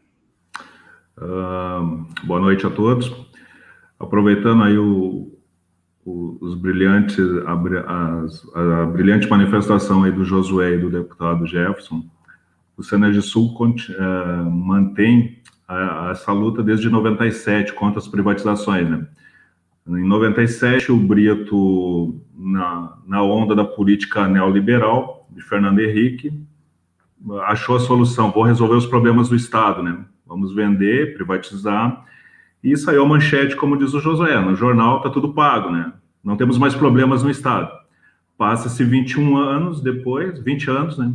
Boa noite a todos. Aproveitando aí os brilhantes, a brilhante manifestação aí do Josué e do deputado Jefferson, o Senergisul mantém essa luta desde 97 contra as privatizações, né? Em 97, o Brito, na onda da política neoliberal de Fernando Henrique, achou a solução: vou resolver os problemas do Estado, né? Vamos vender, privatizar. E saiu a manchete, como diz o Josué, no jornal está tudo pago, né? Não temos mais problemas no Estado. Passa-se 21 anos depois, 20 anos, né?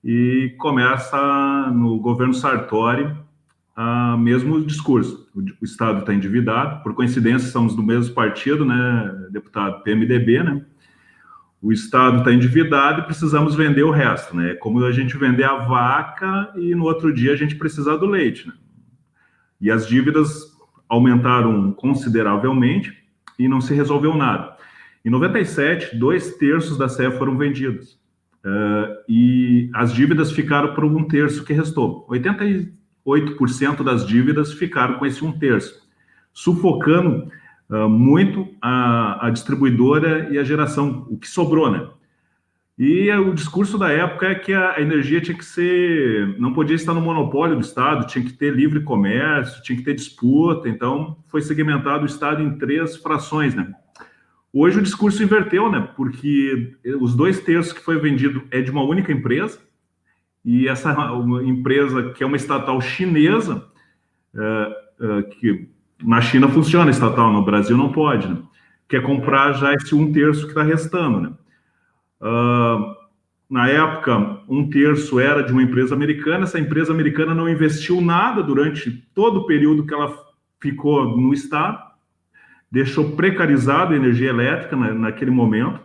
E começa no governo Sartori o mesmo discurso. O Estado está endividado, por coincidência somos do mesmo partido, né, deputado, PMDB, né? O Estado está endividado e precisamos vender o resto, né? É como a gente vender a vaca e no outro dia a gente precisar do leite, né? E as dívidas aumentaram consideravelmente e não se resolveu nada. Em 97, 2/3 da CE foram vendidos. E as dívidas ficaram por 1/3 que restou. 88% das dívidas ficaram com esse 1/3, sufocando muito a distribuidora e a geração, o que sobrou, né? E o discurso da época é que a energia tinha que ser, não podia estar no monopólio do Estado, tinha que ter livre comércio, tinha que ter disputa. Então foi segmentado o Estado em 3 frações, né? Hoje o discurso inverteu, né? Porque os 2/3 que foi vendido é de uma única empresa, e essa empresa, que é uma estatal chinesa, que na China funciona estatal, no Brasil não pode, né? Quer comprar já esse 1/3 que está restando, né? Na época, 1/3 era de uma empresa americana. Essa empresa americana não investiu nada durante todo o período que ela ficou no Estado, deixou precarizada a energia elétrica naquele momento,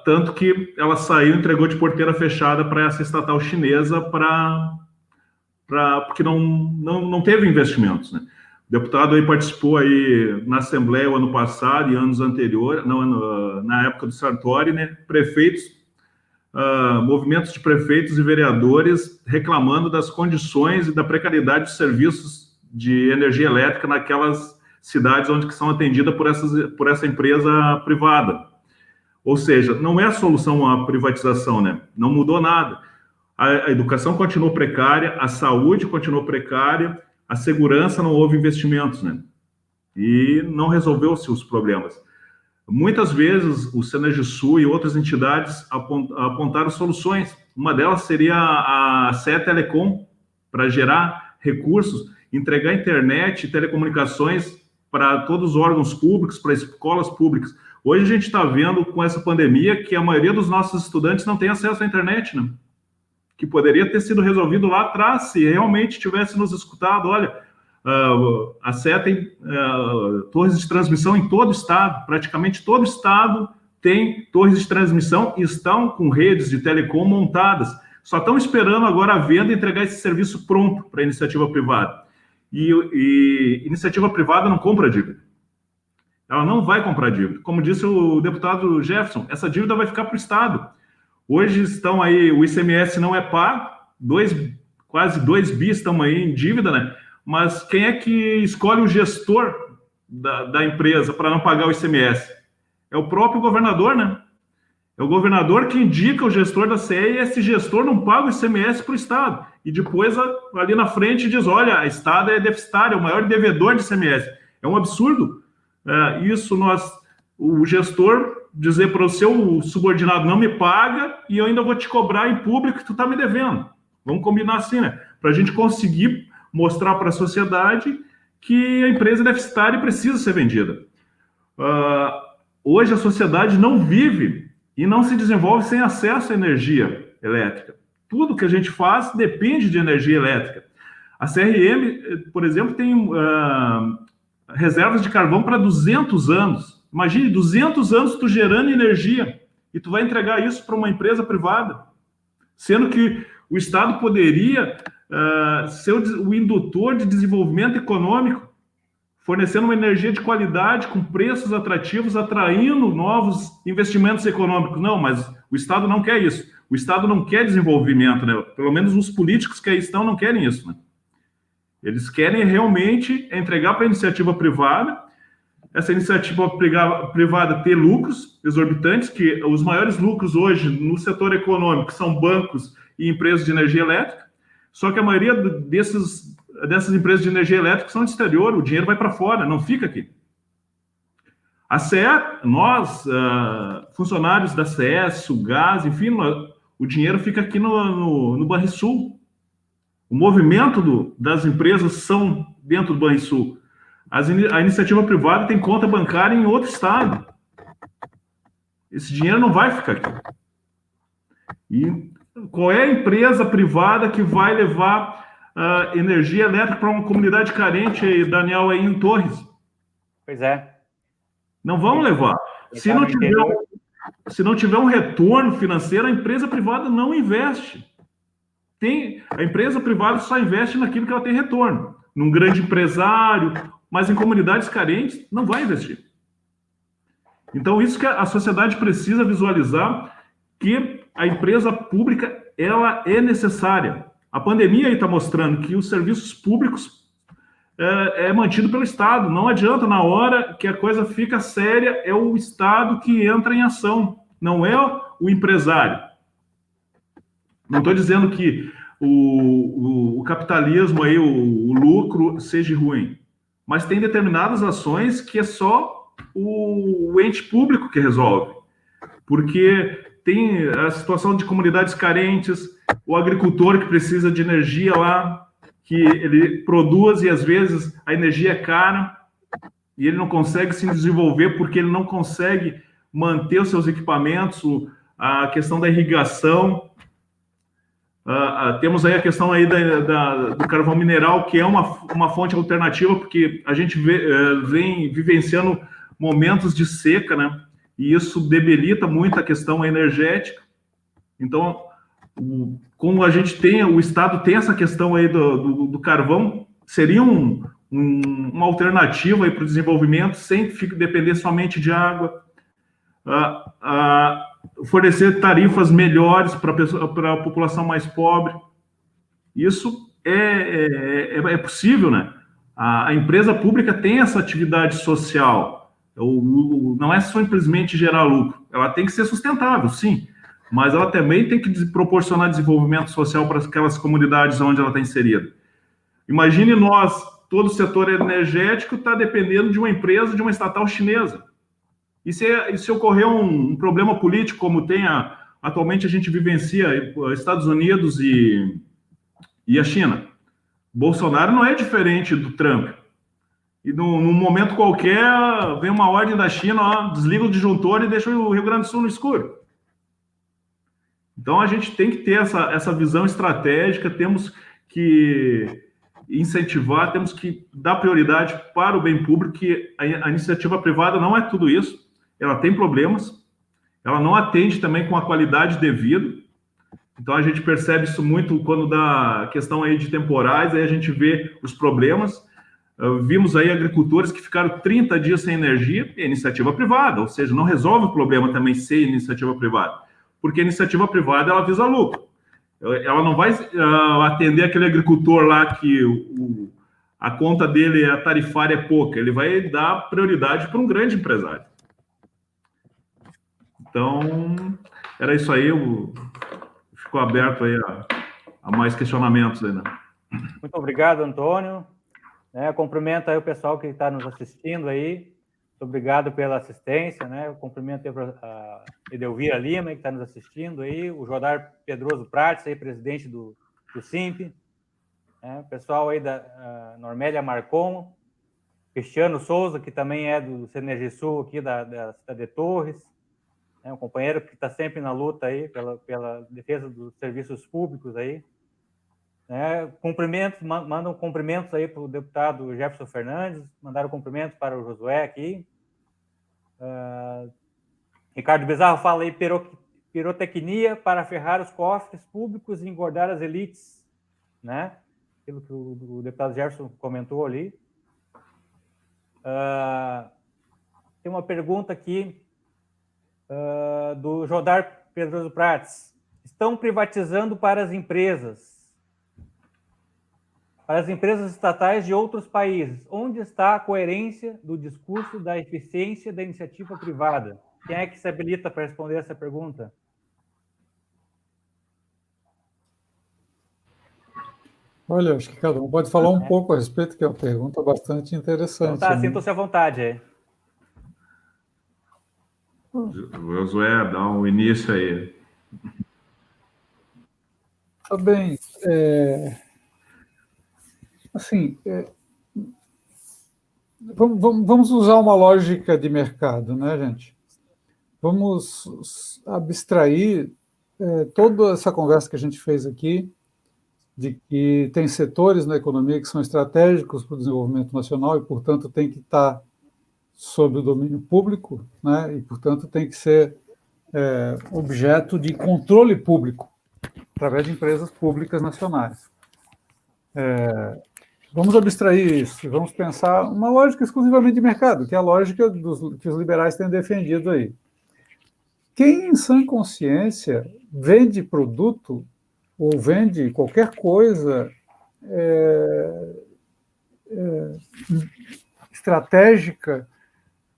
tanto que ela saiu e entregou de porteira fechada para essa estatal chinesa porque não teve investimentos, né? O deputado aí participou aí na Assembleia o ano passado e anos anteriores, na época do Sartori, né? Prefeitos, movimentos de prefeitos e vereadores reclamando das condições e da precariedade dos serviços de energia elétrica naquelas cidades onde que são atendidas por essa empresa privada. Ou seja, não é a solução a privatização, né? Não mudou nada. A educação continuou precária, a saúde continuou precária, a segurança, não houve investimentos, né? E não resolveu-se os problemas. Muitas vezes o Senergisul e outras entidades apontaram soluções. Uma delas seria a CE Telecom, para gerar recursos, entregar internet e telecomunicações para todos os órgãos públicos, para escolas públicas. Hoje a gente está vendo com essa pandemia que a maioria dos nossos estudantes não tem acesso à internet, né? Que poderia ter sido resolvido lá atrás, se realmente tivesse nos escutado. Olha, a CE tem torres de transmissão em todo o estado, praticamente todo o estado tem torres de transmissão e estão com redes de telecom montadas. Só estão esperando agora a venda e entregar esse serviço pronto para a iniciativa privada. E iniciativa privada não compra dívida. Ela não vai comprar dívida. Como disse o deputado Jefferson, essa dívida vai ficar para o Estado. Hoje estão aí, o ICMS não é pago, quase 2 bi estão aí em dívida, né? Mas quem é que escolhe o gestor da empresa para não pagar o ICMS? É o próprio governador, né? É o governador que indica o gestor da CE e esse gestor não paga o ICMS para o Estado. E depois, ali na frente, diz, olha, o Estado é deficitário, é o maior devedor de ICMS. É um absurdo. O gestor dizer para o seu subordinado, não me paga e eu ainda vou te cobrar em público que tu está me devendo. Vamos combinar assim, né? Para a gente conseguir mostrar para a sociedade que a empresa é deficitária e precisa ser vendida. Hoje a sociedade não vive e não se desenvolve sem acesso à energia elétrica. Tudo que a gente faz depende de energia elétrica. A CRM, por exemplo, tem reservas de carvão para 200 anos. Imagine, 200 anos tu gerando energia e tu vai entregar isso para uma empresa privada, sendo que o Estado poderia ser o indutor de desenvolvimento econômico, fornecendo uma energia de qualidade, com preços atrativos, atraindo novos investimentos econômicos. Não, mas o Estado não quer isso. O Estado não quer desenvolvimento, né? Pelo menos os políticos que aí estão não querem isso, né? Eles querem realmente entregar para a iniciativa privada, essa iniciativa privada ter lucros exorbitantes, que os maiores lucros hoje no setor econômico são bancos e empresas de energia elétrica, só que a maioria dessas empresas de energia elétrica são de exterior, o dinheiro vai para fora, não fica aqui. A CE, nós, funcionários da CE, Sulgás, enfim, o dinheiro fica aqui no Banrisul. O movimento das empresas são dentro do Banrisul. A iniciativa privada tem conta bancária em outro estado. Esse dinheiro não vai ficar aqui. E qual é a empresa privada que vai levar energia elétrica para uma comunidade carente, Daniel, aí em Torres? Pois é. Não vão levar. Se não tiver um retorno financeiro, a empresa privada não investe. A empresa privada só investe naquilo que ela tem retorno. Num grande empresário, mas em comunidades carentes, não vai investir. Então, isso que a sociedade precisa visualizar, que a empresa pública, ela é necessária. A pandemia está mostrando que os serviços públicos é mantido pelo Estado. Não adianta, na hora que a coisa fica séria, é o Estado que entra em ação, não é o empresário. Não estou dizendo que o capitalismo, aí, o lucro seja ruim, mas tem determinadas ações que é só o ente público que resolve, porque tem a situação de comunidades carentes, o agricultor que precisa de energia lá, que ele produz e às vezes a energia é cara e ele não consegue se desenvolver porque ele não consegue manter os seus equipamentos, a questão da irrigação. Temos aí a questão aí do carvão mineral, que é uma fonte alternativa, porque a gente vem vivenciando momentos de seca, né? E isso debilita muito a questão energética. Então, como a gente o Estado tem essa questão aí do carvão, seria uma alternativa para o desenvolvimento, sem depender somente de água. Fornecer tarifas melhores para a população mais pobre. Isso é possível, né? A empresa pública tem essa atividade social. Não é simplesmente gerar lucro. Ela tem que ser sustentável, sim, mas ela também tem que proporcionar desenvolvimento social para aquelas comunidades onde ela está inserida. Imagine todo o setor energético está dependendo de uma empresa, de uma estatal chinesa. E se ocorrer um problema político, como atualmente a gente vivencia Estados Unidos e a China, Bolsonaro não é diferente do Trump. E num momento qualquer, vem uma ordem da China, desliga o disjuntor e deixa o Rio Grande do Sul no escuro. Então, a gente tem que ter essa visão estratégica, temos que incentivar, temos que dar prioridade para o bem público, que a iniciativa privada não é tudo isso, ela tem problemas, ela não atende também com a qualidade devida. Então, a gente percebe isso muito quando dá questão aí de temporais, aí a gente vê os problemas. Vimos aí agricultores que ficaram 30 dias sem energia, e iniciativa privada, ou seja, não resolve o problema também sem iniciativa privada, porque a iniciativa privada, ela visa lucro. Ela não vai atender aquele agricultor lá que a conta dele, a tarifária é pouca, ele vai dar prioridade para um grande empresário. Então, era isso aí, ficou aberto aí a mais questionamentos aí, né? Muito obrigado, Antônio. Cumprimento aí o pessoal que está nos assistindo aí. Muito obrigado pela assistência, né? Eu cumprimento a Edelvira Lima, que está nos assistindo aí, o Jodar Pedroso Prates, aí, presidente do SIMP, o pessoal aí da Normélia Marcon, Cristiano Souza, que também é do Senergisul aqui da cidade de Torres, um companheiro que está sempre na luta aí pela defesa dos serviços públicos aí. Mandam cumprimentos aí para o deputado Jefferson Fernandes, mandaram cumprimentos para o Josué aqui. Ricardo Bezarro fala aí pirotecnia para ferrar os cofres públicos e engordar as elites, né? Aquilo que o deputado Jefferson comentou ali. Tem uma pergunta aqui do Jodar Pedroso Prates. Estão privatizando para as empresas estatais de outros países. Onde está a coerência do discurso da eficiência da iniciativa privada? Quem é que se habilita para responder essa pergunta? Olha, acho que cada um pode falar um pouco a respeito, que é uma pergunta bastante interessante. Então tá, sintam-se à vontade aí. Josué, dá um início aí. Tá bem. Assim, vamos usar uma lógica de mercado, né, gente? Vamos abstrair toda essa conversa que a gente fez aqui, de que tem setores na economia que são estratégicos para o desenvolvimento nacional e, portanto, tem que estar sob o domínio público, né? E, portanto, tem que ser objeto de controle público através de empresas públicas nacionais. Vamos abstrair isso, vamos pensar uma lógica exclusivamente de mercado, que é a lógica que os liberais têm defendido aí. Quem, em sã consciência, vende produto ou vende qualquer coisa estratégica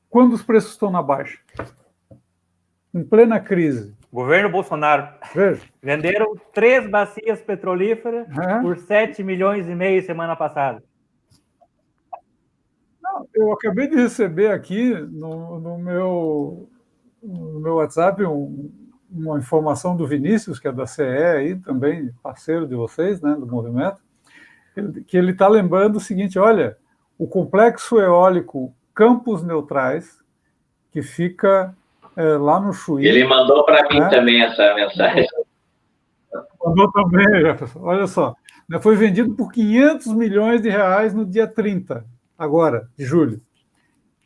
quando os preços estão na baixa? Em plena crise. Governo Bolsonaro. Veja. Venderam 3 bacias petrolíferas por 7,5 milhões semana passada. Não, eu acabei de receber aqui no meu WhatsApp uma informação do Vinícius, que é da CE, aí, também parceiro de vocês, né, do movimento, que ele está lembrando o seguinte: olha, o complexo eólico Campos Neutrais, que fica lá no Chuí. Ele mandou para mim também essa mensagem. Mandou também, Jefferson. Olha só, foi vendido por 500 milhões de reais no dia 30, agora, de julho.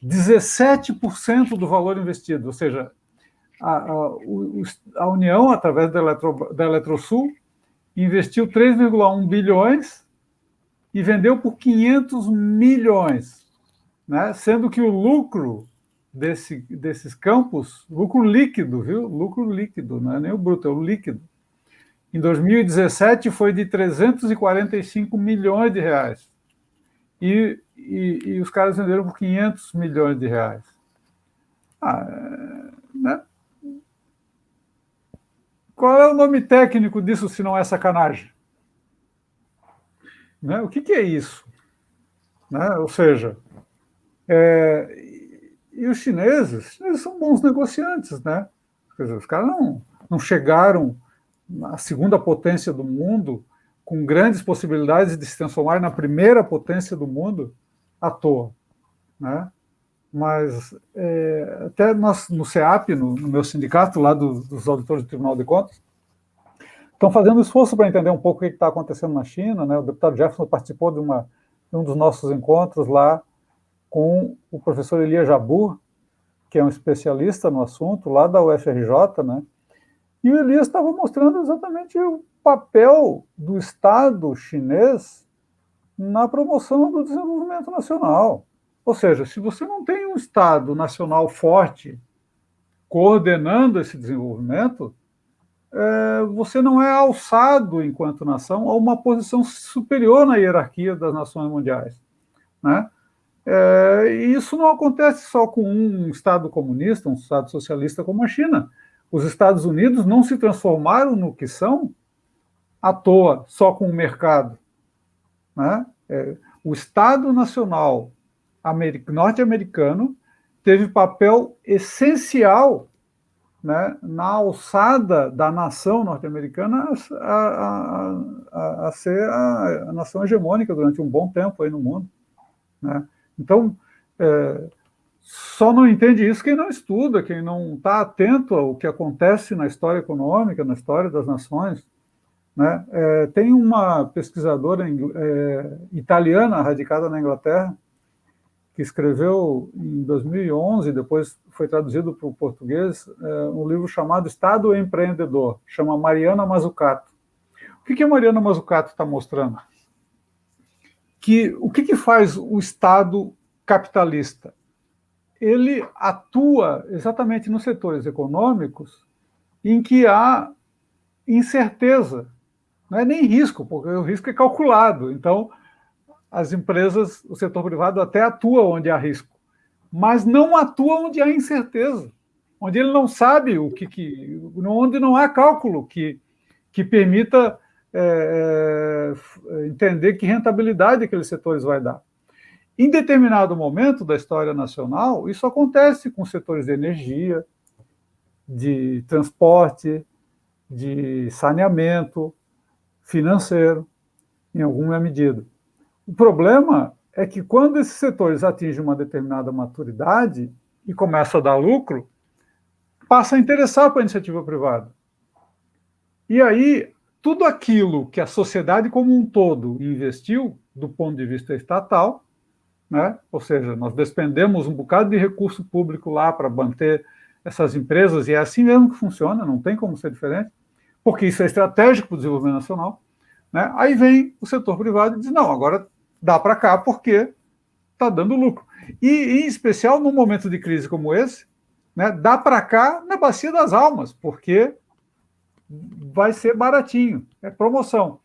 17% do valor investido, ou seja, a União, através da Eletrosul, investiu 3,1 bilhões e vendeu por 500 milhões, né? Sendo que o lucro desses campos, lucro líquido, viu? Lucro líquido, não é nem o bruto, é o líquido. Em 2017 foi de 345 milhões de reais. E os caras venderam por 500 milhões de reais. Né? Qual é o nome técnico disso, se não é sacanagem? Né? O que é isso? Né? Ou seja, e os chineses são bons negociantes, né? Quer dizer, os caras não chegaram à segunda potência do mundo com grandes possibilidades de se transformar na primeira potência do mundo à toa, né? Mas até nós, no CEAP, no meu sindicato, lá dos auditores do Tribunal de Contas, estão fazendo esforço para entender um pouco o que está acontecendo na China, né? O deputado Jefferson participou de um dos nossos encontros lá com o professor Elia Jabbour, que é um especialista no assunto, lá da UFRJ, né? E o Elias estava mostrando exatamente o papel do Estado chinês na promoção do desenvolvimento nacional. Ou seja, se você não tem um Estado nacional forte coordenando esse desenvolvimento, você não é alçado, enquanto nação, a uma posição superior na hierarquia das nações mundiais, né? E isso não acontece só com um Estado comunista, um Estado socialista como a China. Os Estados Unidos não se transformaram no que são à toa, só com o mercado, né? O Estado Nacional norte-americano teve papel essencial, né, na alçada da nação norte-americana a ser a nação hegemônica durante um bom tempo aí no mundo, né? Então, só não entende isso quem não estuda, quem não está atento ao que acontece na história econômica, na história das nações, né? Tem uma pesquisadora italiana radicada na Inglaterra, que escreveu em 2011, depois foi traduzido para o português, um livro chamado Estado Empreendedor, chama Mariana Mazzucato. O que a Mariana Mazzucato está mostrando? O que faz o Estado capitalista? Ele atua exatamente nos setores econômicos em que há incerteza. Não é nem risco, porque o risco é calculado. Então, as empresas, o setor privado até atua onde há risco, mas não atua onde há incerteza, onde ele não sabe onde não há cálculo que permita entender que rentabilidade aqueles setores vai dar. Em determinado momento da história nacional, isso acontece com setores de energia, de transporte, de saneamento, financeiro, em alguma medida. O problema é que quando esses setores atingem uma determinada maturidade e começam a dar lucro, passa a interessar para a iniciativa privada. E aí, tudo aquilo que a sociedade como um todo investiu, do ponto de vista estatal, né? Ou seja, nós despendemos um bocado de recurso público lá para manter essas empresas, e é assim mesmo que funciona, não tem como ser diferente, porque isso é estratégico para o desenvolvimento nacional, né? Aí vem o setor privado e diz, não, agora dá para cá porque está dando lucro. E, em especial, num momento de crise como esse, né, dá para cá na bacia das almas, porque vai ser baratinho, é promoção.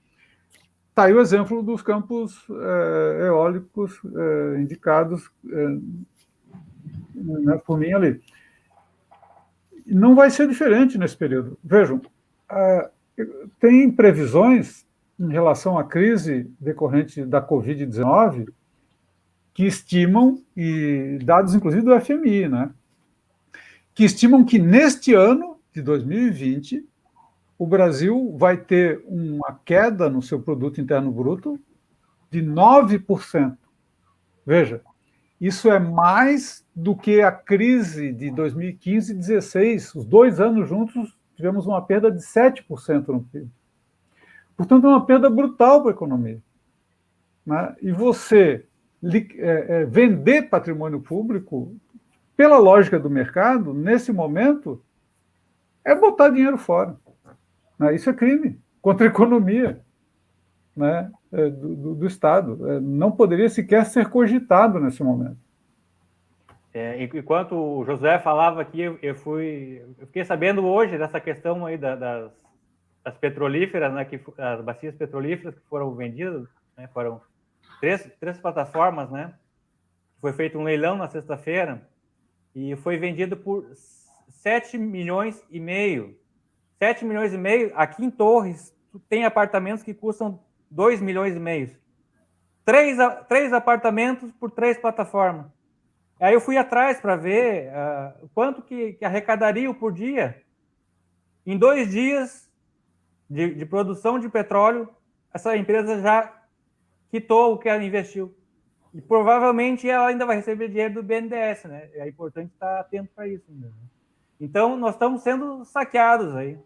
Está aí o exemplo dos campos eólicos indicados por mim ali. Não vai ser diferente nesse período. Vejam, tem previsões em relação à crise decorrente da Covid-19 que estimam, e dados inclusive do FMI, né, que estimam que neste ano de 2020 o Brasil vai ter uma queda no seu produto interno bruto de 9%. Veja, isso é mais do que a crise de 2015 e 2016. Os 2 anos juntos tivemos uma perda de 7% no PIB. Portanto, é uma perda brutal para a economia. Né? E você vender patrimônio público, pela lógica do mercado, nesse momento, é botar dinheiro fora. Né? Isso é crime contra a economia, né, do Estado. Não poderia sequer ser cogitado nesse momento. Enquanto o José falava aqui, eu fiquei sabendo hoje dessa questão aí das petrolíferas, né, as bacias petrolíferas que foram vendidas, né, foram três plataformas, né? Foi feito um leilão na sexta-feira e foi vendido por 7,5 milhões. 7,5 milhões aqui em Torres tem apartamentos que custam 2,5 milhões. 3 apartamentos por 3 plataformas. Aí eu fui atrás para ver quanto que arrecadaria por dia. Em 2 dias de produção de petróleo, essa empresa já quitou o que ela investiu. E provavelmente ela ainda vai receber dinheiro do BNDES, né? É importante estar atento para isso. Né? Então, nós estamos sendo saqueados aí.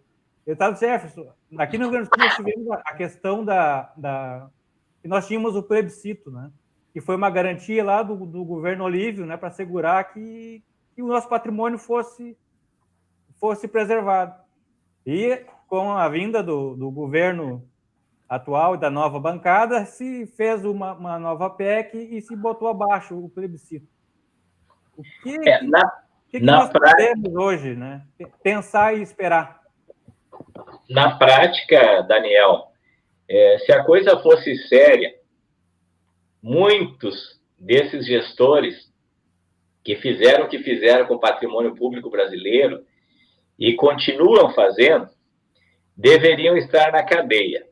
Deputado Jefferson, aqui no Rio Grande do Sul nós tivemos a questão que nós tínhamos o plebiscito, né? Que foi uma garantia lá do governo Olívio, né? Para assegurar que o nosso patrimônio fosse preservado. E com a vinda do governo atual e da nova bancada, se fez uma nova PEC e se botou abaixo o plebiscito. O que nós podemos hoje, né? Pensar e esperar? Na prática, Daniel, se a coisa fosse séria, muitos desses gestores que fizeram o que fizeram com o patrimônio público brasileiro e continuam fazendo, deveriam estar na cadeia.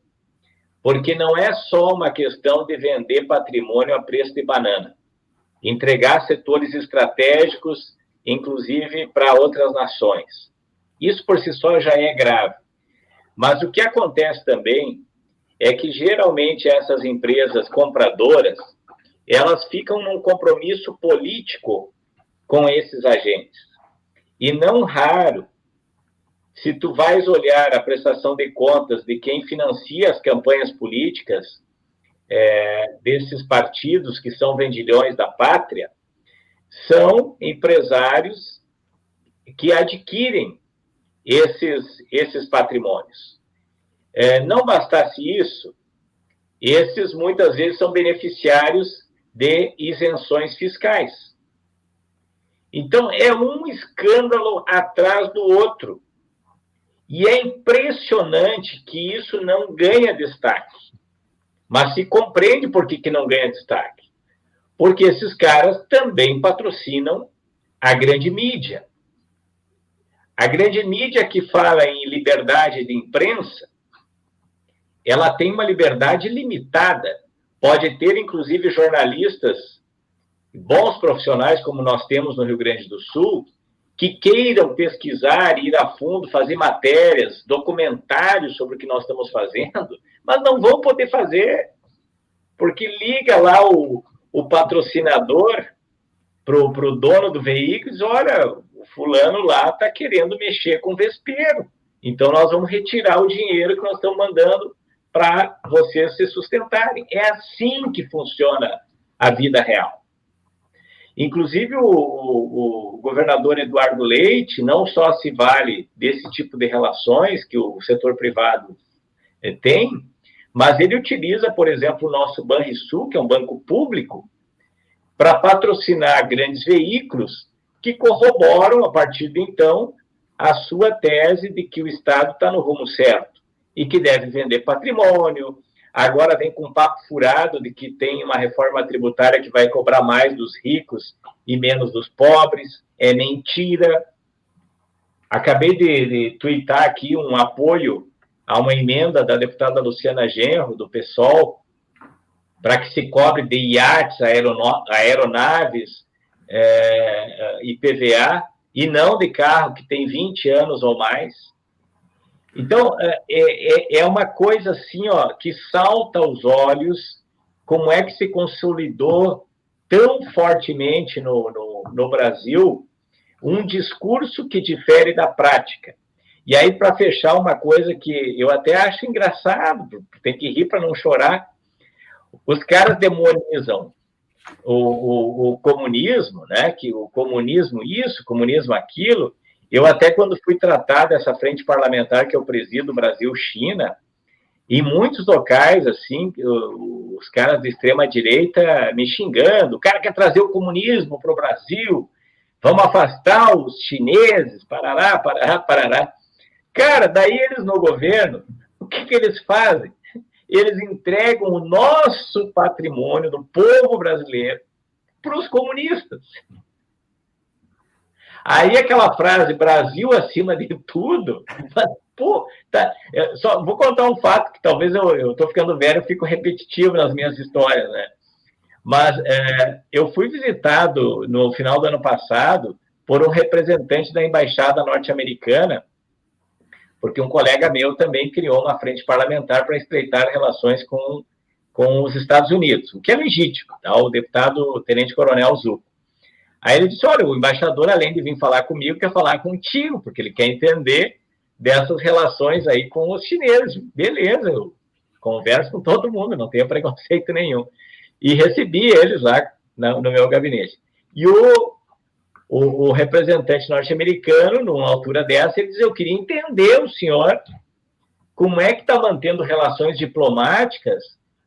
Porque não é só uma questão de vender patrimônio a preço de banana. Entregar setores estratégicos, inclusive para outras nações. Isso por si só já é grave. Mas o que acontece também é que, geralmente, essas empresas compradoras, elas ficam num compromisso político com esses agentes. E não raro, se tu vais olhar a prestação de contas de quem financia as campanhas políticas desses partidos que são vendilhões da pátria, são empresários que adquirem esses patrimônios. Não bastasse isso, esses muitas vezes são beneficiários de isenções fiscais. Então, é um escândalo atrás do outro. E é impressionante que isso não ganha destaque. Mas se compreende por que não ganha destaque. Porque esses caras também patrocinam a grande mídia. A grande mídia que fala em liberdade de imprensa, ela tem uma liberdade limitada. Pode ter, inclusive, jornalistas, bons profissionais, como nós temos no Rio Grande do Sul, que queiram pesquisar, ir a fundo, fazer matérias, documentários sobre o que nós estamos fazendo, mas não vão poder fazer, porque liga lá o patrocinador para o dono do veículo e diz, olha, o fulano lá está querendo mexer com o vespeiro, então nós vamos retirar o dinheiro que nós estamos mandando para vocês se sustentarem. É assim que funciona a vida real. Inclusive, o governador Eduardo Leite não só se vale desse tipo de relações que o setor privado tem, mas ele utiliza, por exemplo, o nosso Banrisul, que é um banco público, para patrocinar grandes veículos que corroboram, a partir de então, a sua tese de que o Estado está no rumo certo e que deve vender patrimônio. Agora vem com um papo furado de que tem uma reforma tributária que vai cobrar mais dos ricos e menos dos pobres. É mentira. Acabei de tuitar aqui um apoio a uma emenda da deputada Luciana Genro, do PSOL, para que se cobre de iates, aeronaves, IPVA, e não de carro que tem 20 anos ou mais. Então, é uma coisa assim, ó, que salta aos olhos, como é que se consolidou tão fortemente no Brasil um discurso que difere da prática. E aí, para fechar, uma coisa que eu até acho engraçado, tem que rir para não chorar, os caras demonizam o comunismo, né? Que o comunismo isso, o comunismo aquilo. Eu até, quando fui tratar dessa frente parlamentar que eu presido, Brasil-China, em muitos locais, assim, os caras de extrema-direita me xingando, o cara quer trazer o comunismo para o Brasil, vamos afastar os chineses, parará, parará, parará. Cara, daí eles no governo, o que eles fazem? Eles entregam o nosso patrimônio do povo brasileiro para os comunistas. Aí aquela frase, Brasil acima de tudo, pô, tá, só vou contar um fato que talvez eu estou ficando velho, eu fico repetitivo nas minhas histórias, né? Mas eu fui visitado no final do ano passado por um representante da embaixada norte-americana, porque um colega meu também criou uma frente parlamentar para estreitar relações com os Estados Unidos, o que é legítimo, tá? O deputado Tenente Coronel Zucco. Aí ele disse, olha, o embaixador, além de vir falar comigo, quer falar contigo, porque ele quer entender dessas relações aí com os chineses. Beleza, eu converso com todo mundo, não tenho preconceito nenhum. E recebi eles lá no meu gabinete. E o representante norte-americano, numa altura dessa, ele disse, eu queria entender o senhor como é que está mantendo relações diplomáticas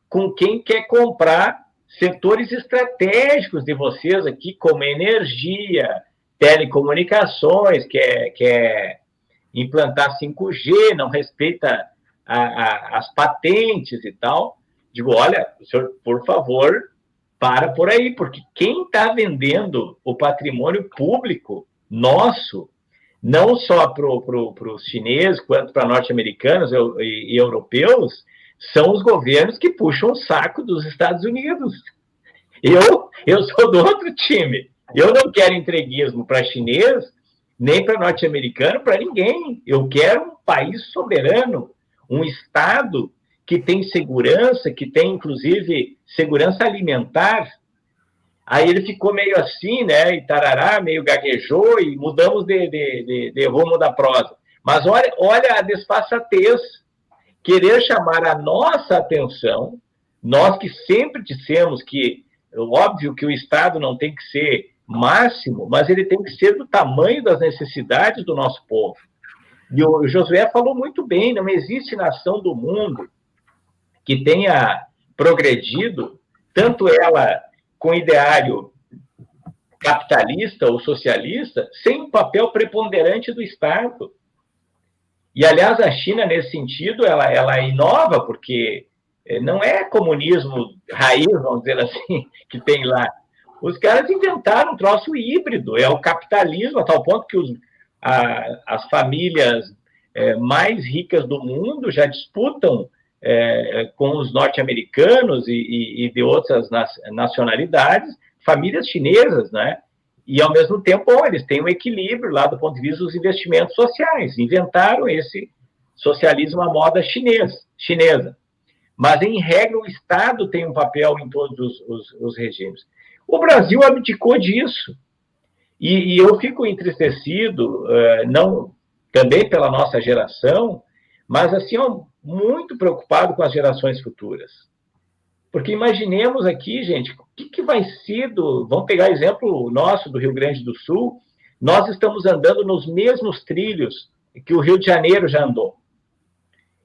com quem quer comprar setores estratégicos de vocês aqui, como energia, telecomunicações, quer implantar 5G, não respeita as patentes e tal. Digo, olha, senhor, por favor, para por aí, porque quem está vendendo o patrimônio público nosso, não só para os chineses, quanto para norte-americanos e europeus, são os governos que puxam o saco dos Estados Unidos. Eu sou do outro time. Eu não quero entreguismo para chinês, nem para norte-americano, para ninguém. Eu quero um país soberano, um Estado que tem segurança, que tem, inclusive, segurança alimentar. Aí ele ficou meio assim, né, e tarará, meio gaguejou, e mudamos de rumo da prosa. Mas olha a desfaçatez. Querer chamar a nossa atenção, nós que sempre dissemos que, óbvio que o Estado não tem que ser máximo, mas ele tem que ser do tamanho das necessidades do nosso povo. E o Josué falou muito bem, não existe nação do mundo que tenha progredido, tanto ela com ideário capitalista ou socialista, sem um papel preponderante do Estado. E, aliás, a China, nesse sentido, ela inova, porque não é comunismo raiz, vamos dizer assim, que tem lá. Os caras inventaram um troço híbrido, é o capitalismo, a tal ponto que as famílias mais ricas do mundo já disputam com os norte-americanos e de outras nacionalidades, famílias chinesas, né? E, ao mesmo tempo, eles têm um equilíbrio lá do ponto de vista dos investimentos sociais. Inventaram esse socialismo à moda chinesa. Mas, em regra, o Estado tem um papel em todos os regimes. O Brasil abdicou disso. E eu fico entristecido, não também pela nossa geração, mas, assim, muito preocupado com as gerações futuras. Porque imaginemos aqui, gente, o que vai ser Vamos pegar exemplo nosso do Rio Grande do Sul. Nós estamos andando nos mesmos trilhos que o Rio de Janeiro já andou.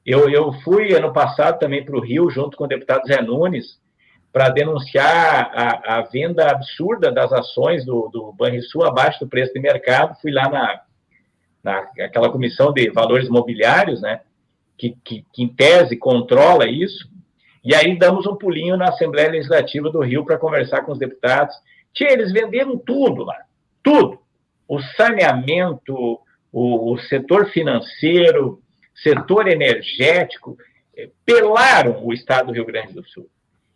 Eu fui, ano passado, também para o Rio, junto com o deputado Zé Nunes, para denunciar a venda absurda das ações do Banrisul abaixo do preço de mercado. Fui lá naquela comissão de valores imobiliários, né, que em tese controla isso. E aí damos um pulinho na Assembleia Legislativa do Rio para conversar com os deputados. Eles venderam tudo lá, tudo. O saneamento, o setor financeiro, setor energético, pelaram o estado do Rio Grande do Sul.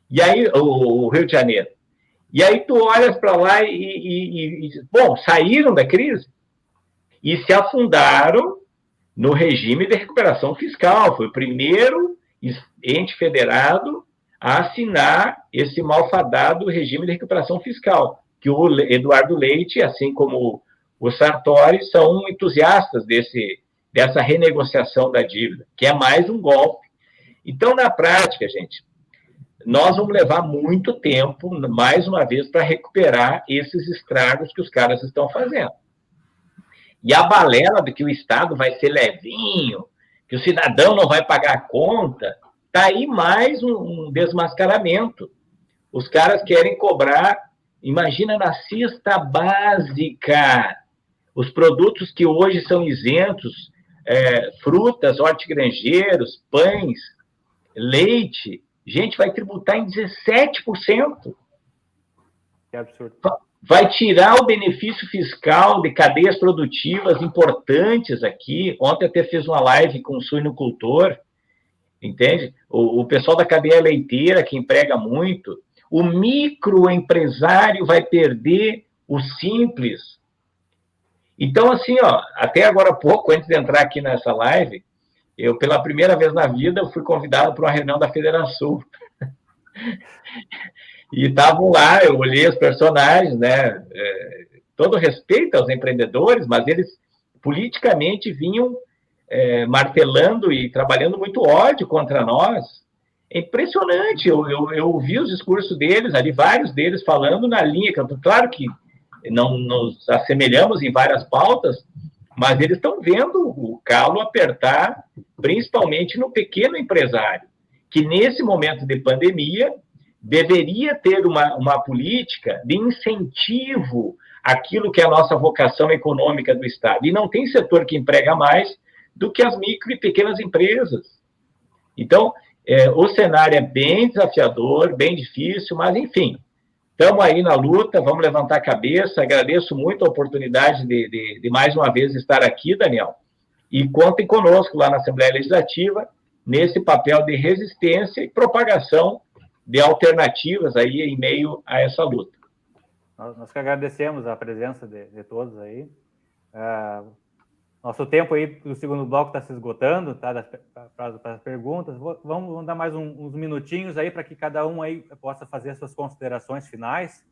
E aí, o Rio de Janeiro. E aí tu olhas para lá bom, saíram da crise e se afundaram no regime de recuperação fiscal. Foi o primeiro ente federado a assinar esse malfadado regime de recuperação fiscal, que o Eduardo Leite, assim como o Sartori, são entusiastas dessa renegociação da dívida, que é mais um golpe. Então, na prática, gente, nós vamos levar muito tempo, mais uma vez, para recuperar esses estragos que os caras estão fazendo. E a balela de que o Estado vai ser levinho, que o cidadão não vai pagar a conta, está aí mais um desmascaramento. Os caras querem cobrar, imagina na cesta básica, os produtos que hoje são isentos, frutas, hortigranjeiros, pães, leite, gente, vai tributar em 17%. Que absurdo. Vai tirar o benefício fiscal de cadeias produtivas importantes aqui. Ontem até fiz uma live com um suinocultor, entende? O pessoal da cadeia leiteira, que emprega muito. O microempresário vai perder o simples. Então, assim, até agora há pouco, antes de entrar aqui nessa live, eu, pela primeira vez na vida, fui convidado para uma reunião da Federação. E estavam lá, eu olhei os personagens, né? Todo respeito aos empreendedores, mas eles politicamente vinham martelando e trabalhando muito ódio contra nós. É impressionante, eu ouvi os discursos deles, ali vários deles falando na linha, claro que não nos assemelhamos em várias pautas, mas eles estão vendo o calo apertar, principalmente no pequeno empresário, que nesse momento de pandemia deveria ter uma política de incentivo àquilo que é a nossa vocação econômica do Estado. E não tem setor que emprega mais do que as micro e pequenas empresas. Então, o cenário é bem desafiador, bem difícil, mas, enfim, estamos aí na luta, vamos levantar a cabeça. Agradeço muito a oportunidade de mais uma vez estar aqui, Daniel, e contem conosco lá na Assembleia Legislativa, nesse papel de resistência e propagação de alternativas aí em meio a essa luta. Nós que agradecemos a presença de todos aí. Nosso tempo aí do segundo bloco está se esgotando, tá? Para as perguntas. Vamos dar mais uns minutinhos aí para que cada um aí possa fazer as suas considerações finais,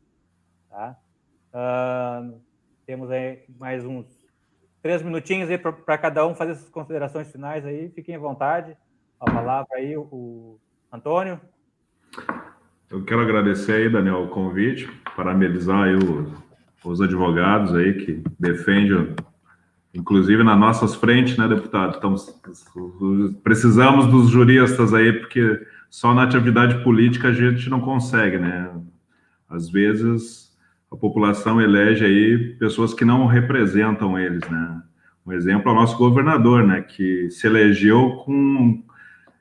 tá? Temos aí mais uns 3 minutinhos aí para cada um fazer suas considerações finais aí. Fiquem à vontade. A palavra aí, o Antônio. Eu quero agradecer aí, Daniel, o convite, parabenizar aí os advogados aí que defendem, inclusive nas nossas frentes, né, deputado? Então, precisamos dos juristas aí, porque só na atividade política a gente não consegue, né? Às vezes a população elege aí pessoas que não representam eles, né? Um exemplo é o nosso governador, né, que se elegeu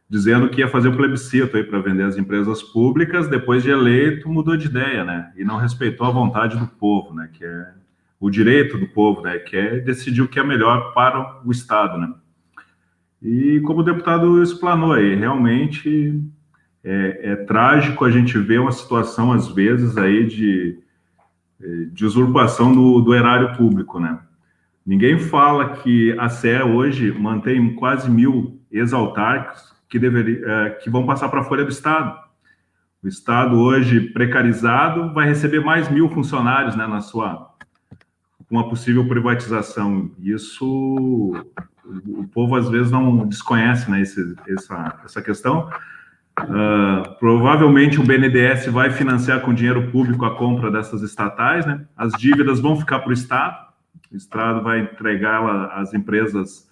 dizendo que ia fazer o plebiscito aí para vender as empresas públicas, depois de eleito mudou de ideia, né? E não respeitou a vontade do povo, né? Que é o direito do povo, né? Que é decidir o que é melhor para o Estado, né? E como o deputado explanou aí, realmente é trágico a gente ver uma situação, às vezes, aí de usurpação do erário público, né? Ninguém fala que a CE hoje mantém quase 1.000 ex-autárquicos que vão passar para a folha do Estado. O Estado hoje precarizado vai receber mais 1.000 funcionários, né, com uma possível privatização. Isso o povo às vezes não desconhece, né, essa questão. Provavelmente o BNDES vai financiar com dinheiro público a compra dessas estatais, né? As dívidas vão ficar para o Estado vai entregar às empresas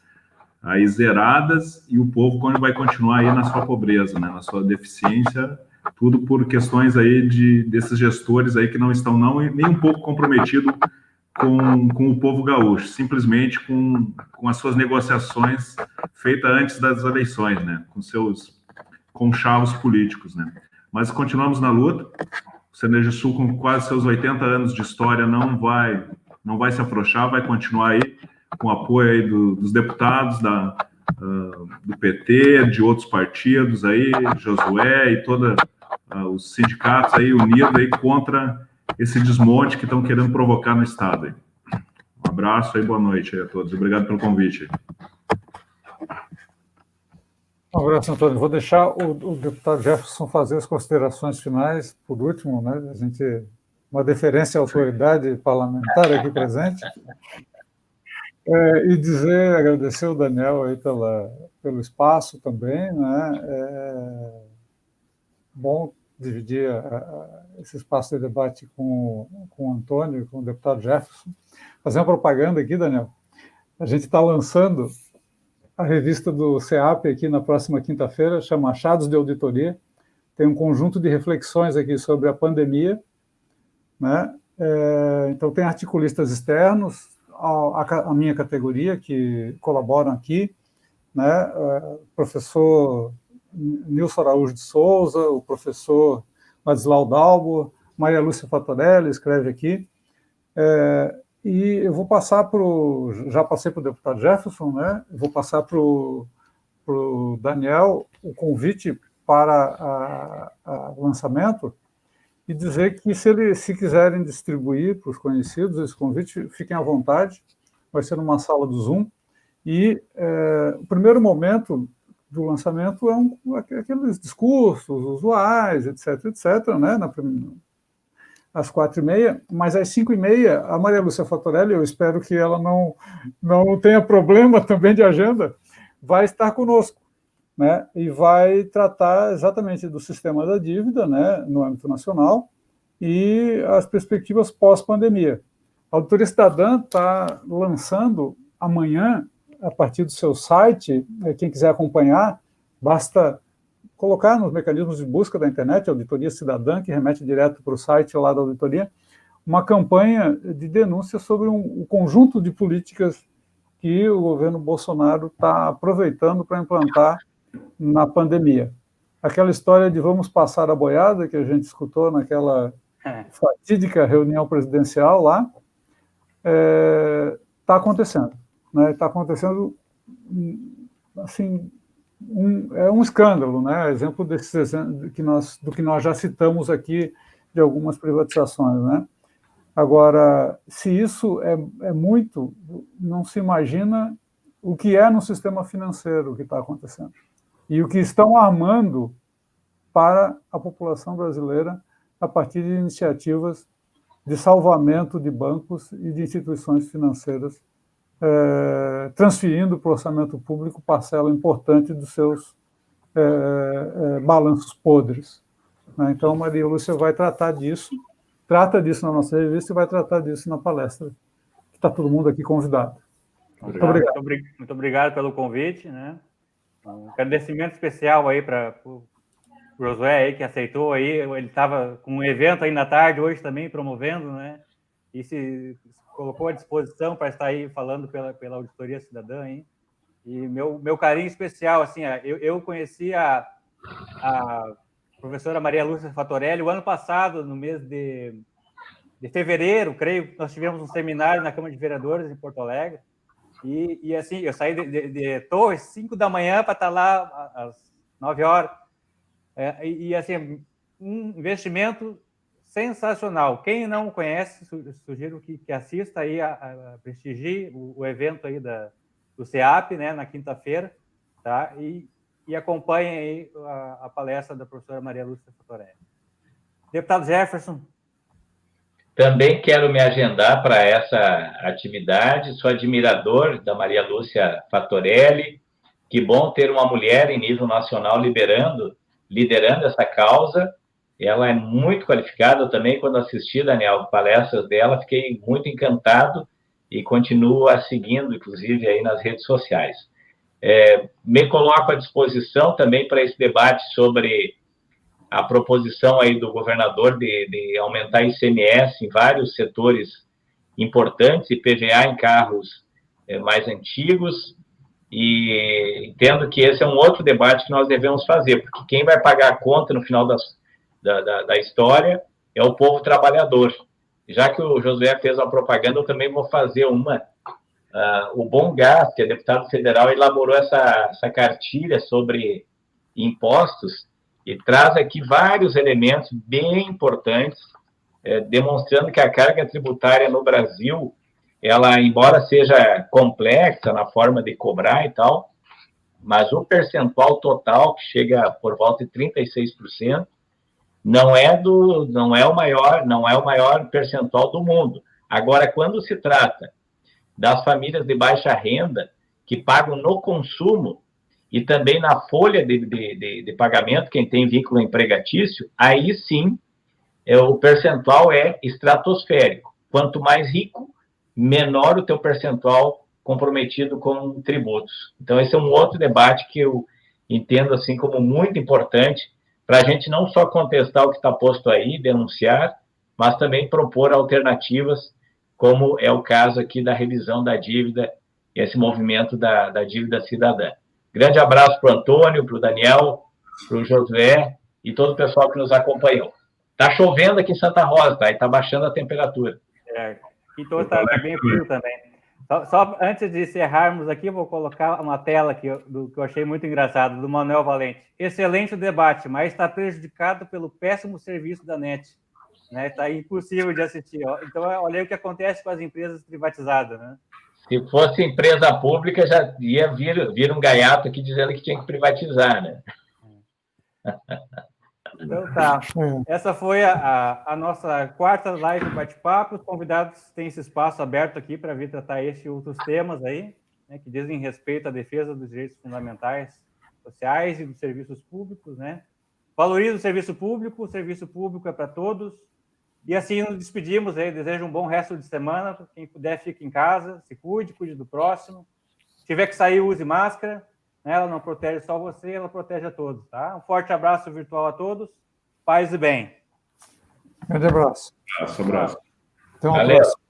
aí zeradas e o povo vai continuar aí na sua pobreza, né? Na sua deficiência, tudo por questões aí desses gestores aí que não estão nem um pouco comprometidos com o povo gaúcho, simplesmente com as suas negociações feitas antes das eleições, né? Com seus conchavos políticos, né? Mas continuamos na luta. O Cenergisul, com quase seus 80 anos de história, não vai se afrouxar, vai continuar aí com o apoio aí dos deputados do PT, de outros partidos aí, Josué e todos os sindicatos aí unidos aí contra esse desmonte que estão querendo provocar no Estado aí. Um abraço aí, boa noite aí a todos. Obrigado pelo convite. Um abraço, Antônio. Vou deixar o deputado Jefferson fazer as considerações finais, por último, né? Uma deferência à autoridade parlamentar aqui presente. E agradecer ao Daniel aí pelo espaço também, né? Bom dividir esse espaço de debate com o Antônio e com o deputado Jefferson. Fazer uma propaganda aqui, Daniel. A gente está lançando a revista do CEAP aqui na próxima quinta-feira, chama Achados de Auditoria. Tem um conjunto de reflexões aqui sobre a pandemia, né? Então, tem articulistas externos, a minha categoria, que colaboram aqui, né? O professor Nilson Araújo de Souza, o professor Ladislau Dalbo, Maria Lúcia Fatorelli escreve aqui. E eu vou passar já passei para o deputado Jefferson, né? Eu vou passar para o Daniel o convite para o lançamento e dizer que se quiserem distribuir para os conhecidos esse convite, fiquem à vontade, vai ser numa sala do Zoom, e o primeiro momento do lançamento é aqueles discursos usuais, etc., né? Às 4h30, mas às 5h30, a Maria Lúcia Fatorelli, eu espero que ela não tenha problema também de agenda, vai estar conosco, né? E vai tratar exatamente do sistema da dívida, né, no âmbito nacional, e as perspectivas pós-pandemia. A Auditoria Cidadã está lançando amanhã, a partir do seu site, quem quiser acompanhar, basta colocar nos mecanismos de busca da internet, Auditoria Cidadã, que remete direto para o site lá da auditoria, uma campanha de denúncia sobre um conjunto de políticas que o governo Bolsonaro está aproveitando para implantar na pandemia. Aquela história de vamos passar a boiada, que a gente escutou naquela fatídica reunião presidencial lá, está acontecendo. Né? Está acontecendo, assim, um escândalo, né? Exemplo do que nós já citamos aqui de algumas privatizações, né? Agora, se isso é muito, não se imagina o que é no sistema financeiro que está acontecendo e o que estão armando para a população brasileira a partir de iniciativas de salvamento de bancos e de instituições financeiras, transferindo para o orçamento público parcela importante dos seus balanços podres. Né? Então, a Maria Lúcia vai tratar disso, trata disso na nossa revista e vai tratar disso na palestra. Está todo mundo aqui convidado. Obrigado. Muito obrigado pelo convite, né? Um agradecimento especial aí para o Josué aí, que aceitou aí. Ele estava com um evento aí na tarde hoje também, promovendo, né? E se colocou à disposição para estar aí falando pela Auditoria Cidadã, hein? E meu carinho especial, assim, eu conheci a professora Maria Lúcia Fatorelli o ano passado, no mês de fevereiro, creio, nós tivemos um seminário na Câmara de Vereadores em Porto Alegre, e assim, eu saí de Torres, 5 da manhã, para estar lá às 9 horas, e assim, um investimento sensacional. Quem não conhece, sugiro que assista aí, a prestigie o evento aí do CEAP, né, na quinta-feira, tá? E acompanhe aí a palestra da professora Maria Lúcia Fatorelli. Deputado Jefferson. Também quero me agendar para essa atividade, sou admirador da Maria Lúcia Fatorelli. Que bom ter uma mulher em nível nacional liderando essa causa. Ela é muito qualificada também. Quando assisti, Daniel, palestras dela, fiquei muito encantado e continuo a seguindo, inclusive, aí nas redes sociais. Me coloco à disposição também para esse debate sobre a proposição aí do governador de aumentar ICMS em vários setores importantes e PVA em carros mais antigos, e entendo que esse é um outro debate que nós devemos fazer, porque quem vai pagar a conta no final da história é o povo trabalhador. Já que o Josué fez a propaganda, eu também vou fazer uma. O Bom Gás, que é deputado federal, elaborou essa cartilha sobre impostos e traz aqui vários elementos bem importantes, demonstrando que a carga tributária no Brasil, ela, embora seja complexa na forma de cobrar e tal, mas o percentual total, que chega por volta de 36%, não é o maior percentual do mundo. Agora, quando se trata das famílias de baixa renda, que pagam no consumo e também na folha de pagamento, quem tem vínculo empregatício, aí sim o percentual é estratosférico. Quanto mais rico, menor o teu percentual comprometido com tributos. Então, esse é um outro debate que eu entendo assim como muito importante para a gente não só contestar o que está posto aí, denunciar, mas também propor alternativas, como é o caso aqui da revisão da dívida, esse movimento da dívida cidadã. Grande abraço para o Antônio, para o Daniel, para o Josué e todo o pessoal que nos acompanhou. Está chovendo aqui em Santa Rosa, tá? E está baixando a temperatura. Então está bem frio também. Só antes de encerrarmos aqui, vou colocar uma tela aqui que eu achei muito engraçado, do Manuel Valente. Excelente o debate, mas está prejudicado pelo péssimo serviço da NET. Está impossível de assistir. Então, olha aí o que acontece com as empresas privatizadas, né? Se fosse empresa pública, já ia vir um gaiato aqui dizendo que tinha que privatizar, né? Então tá. Essa foi a nossa quarta live bate-papo. Os convidados têm esse espaço aberto aqui para vir tratar este e outros temas aí, né, que dizem respeito à defesa dos direitos fundamentais sociais e dos serviços públicos, né? Valoriza o serviço público é para todos. E assim nos despedimos aí. Desejo um bom resto de semana. Quem puder, fique em casa, se cuide do próximo. Se tiver que sair, use máscara. Ela não protege só você, ela protege a todos, tá? Um forte abraço virtual a todos. Paz e bem. Grande abraço. Abraço. Até uma Valeu. próxima.